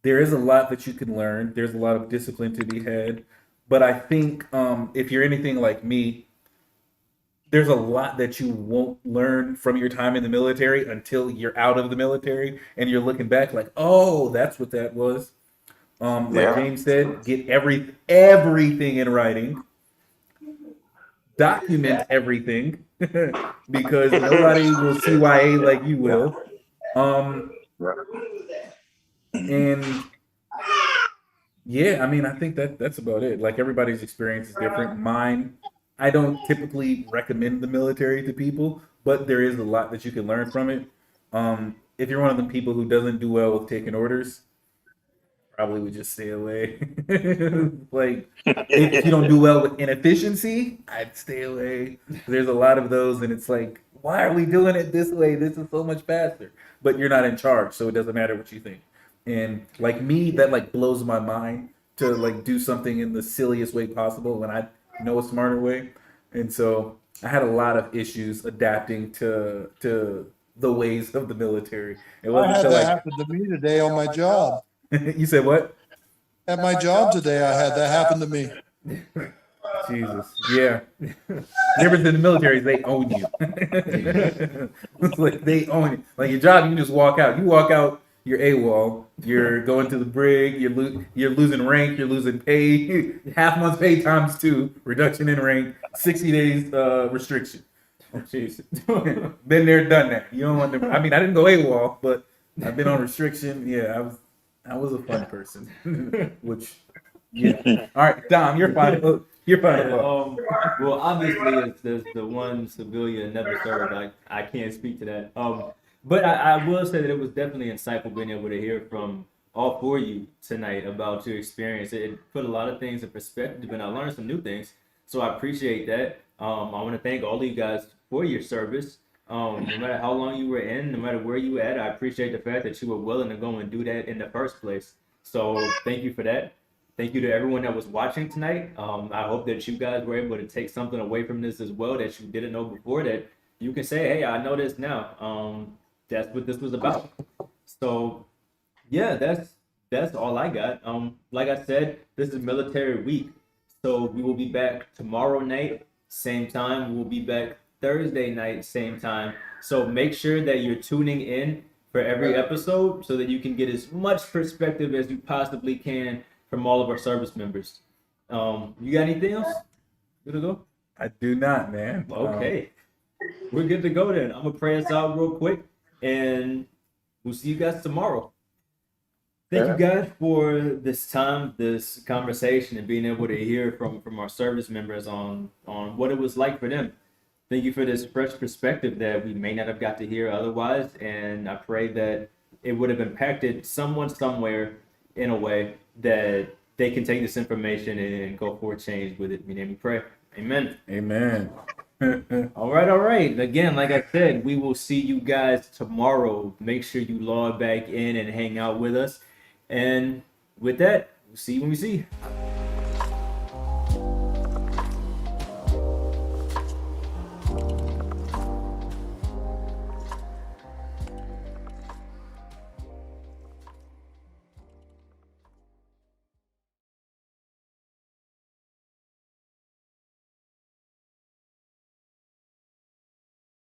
[SPEAKER 2] There is a lot that you can learn. There's a lot of discipline to be had. But I think if you're anything like me, there's a lot that you won't learn from your time in the military until you're out of the military and you're looking back like, oh, that's what that was. Like
[SPEAKER 5] Yeah.
[SPEAKER 2] James said, get everything in writing. Document everything because nobody will CYA like you will. And yeah, I mean, I think that's about it. Like everybody's experience is different. Mine, I don't typically recommend the military to people, but there is a lot that you can learn from it. If you're one of the people who doesn't do well with taking orders, probably would just stay away. Like if you don't do well with inefficiency, I'd stay away. There's a lot of those, and it's like, why are we doing it this way? This is so much faster. But you're not in charge, so it doesn't matter what you think. And like me, that like blows my mind to like do something in the silliest way possible when I know a smarter way. And so I had a lot of issues adapting to the ways of the military. It
[SPEAKER 4] I
[SPEAKER 2] wasn't
[SPEAKER 4] had
[SPEAKER 2] until
[SPEAKER 4] that
[SPEAKER 2] like
[SPEAKER 4] happen to me today on my job.
[SPEAKER 2] you said what?
[SPEAKER 4] At my job today, I had that happen to me.
[SPEAKER 2] Jesus. Yeah. Difference in the military is they own you. It's like they own you. Like your job, you can just walk out. You walk out, you're AWOL. You're going to the brig. You're losing rank. You're losing pay. Half month's pay times 2. Reduction in rank. 60 days restriction. Oh, jeez. Been there, done that. You don't want to. I mean, I didn't go AWOL, but I've been on restriction. Yeah, I was a fun person. Which, yeah. All right, Dom, you're fine. You're fine.
[SPEAKER 1] Well, obviously, as the one civilian never served, I can't speak to that. But I will say that it was definitely insightful being able to hear from all 4 of you tonight about your experience. It put a lot of things in perspective, and I learned some new things. So I appreciate that. I want to thank all of you guys for your service. No matter how long you were in, no matter where you were at, I appreciate the fact that you were willing to go and do that in the first place. So thank you for that. Thank you to everyone that was watching tonight. I hope that you guys were able to take something away from this as well that you didn't know before, that you can say, hey, I know this now. That's what this was about. So yeah, that's all I got. Like I said, this is military week. So we will be back tomorrow night, same time. We'll be back Thursday night, same time. So make sure that you're tuning in for every episode so that you can get as much perspective as you possibly can from all of our service members. You got anything else? Good to go?
[SPEAKER 2] I do not, man.
[SPEAKER 1] Okay. We're good to go then. I'm going to pray us out real quick, and we'll see you guys tomorrow. Thank you guys for this time, this conversation, and being able to hear from our service members on what it was like for them. Thank you for this fresh perspective that we may not have got to hear otherwise, and I pray that it would have impacted someone somewhere in a way that they can take this information and go forward change with it. In your name we pray. Amen.
[SPEAKER 2] Amen.
[SPEAKER 1] All right. Again, like I said, we will see you guys tomorrow. Make sure you log back in and hang out with us. And with that, we'll see you when we see you.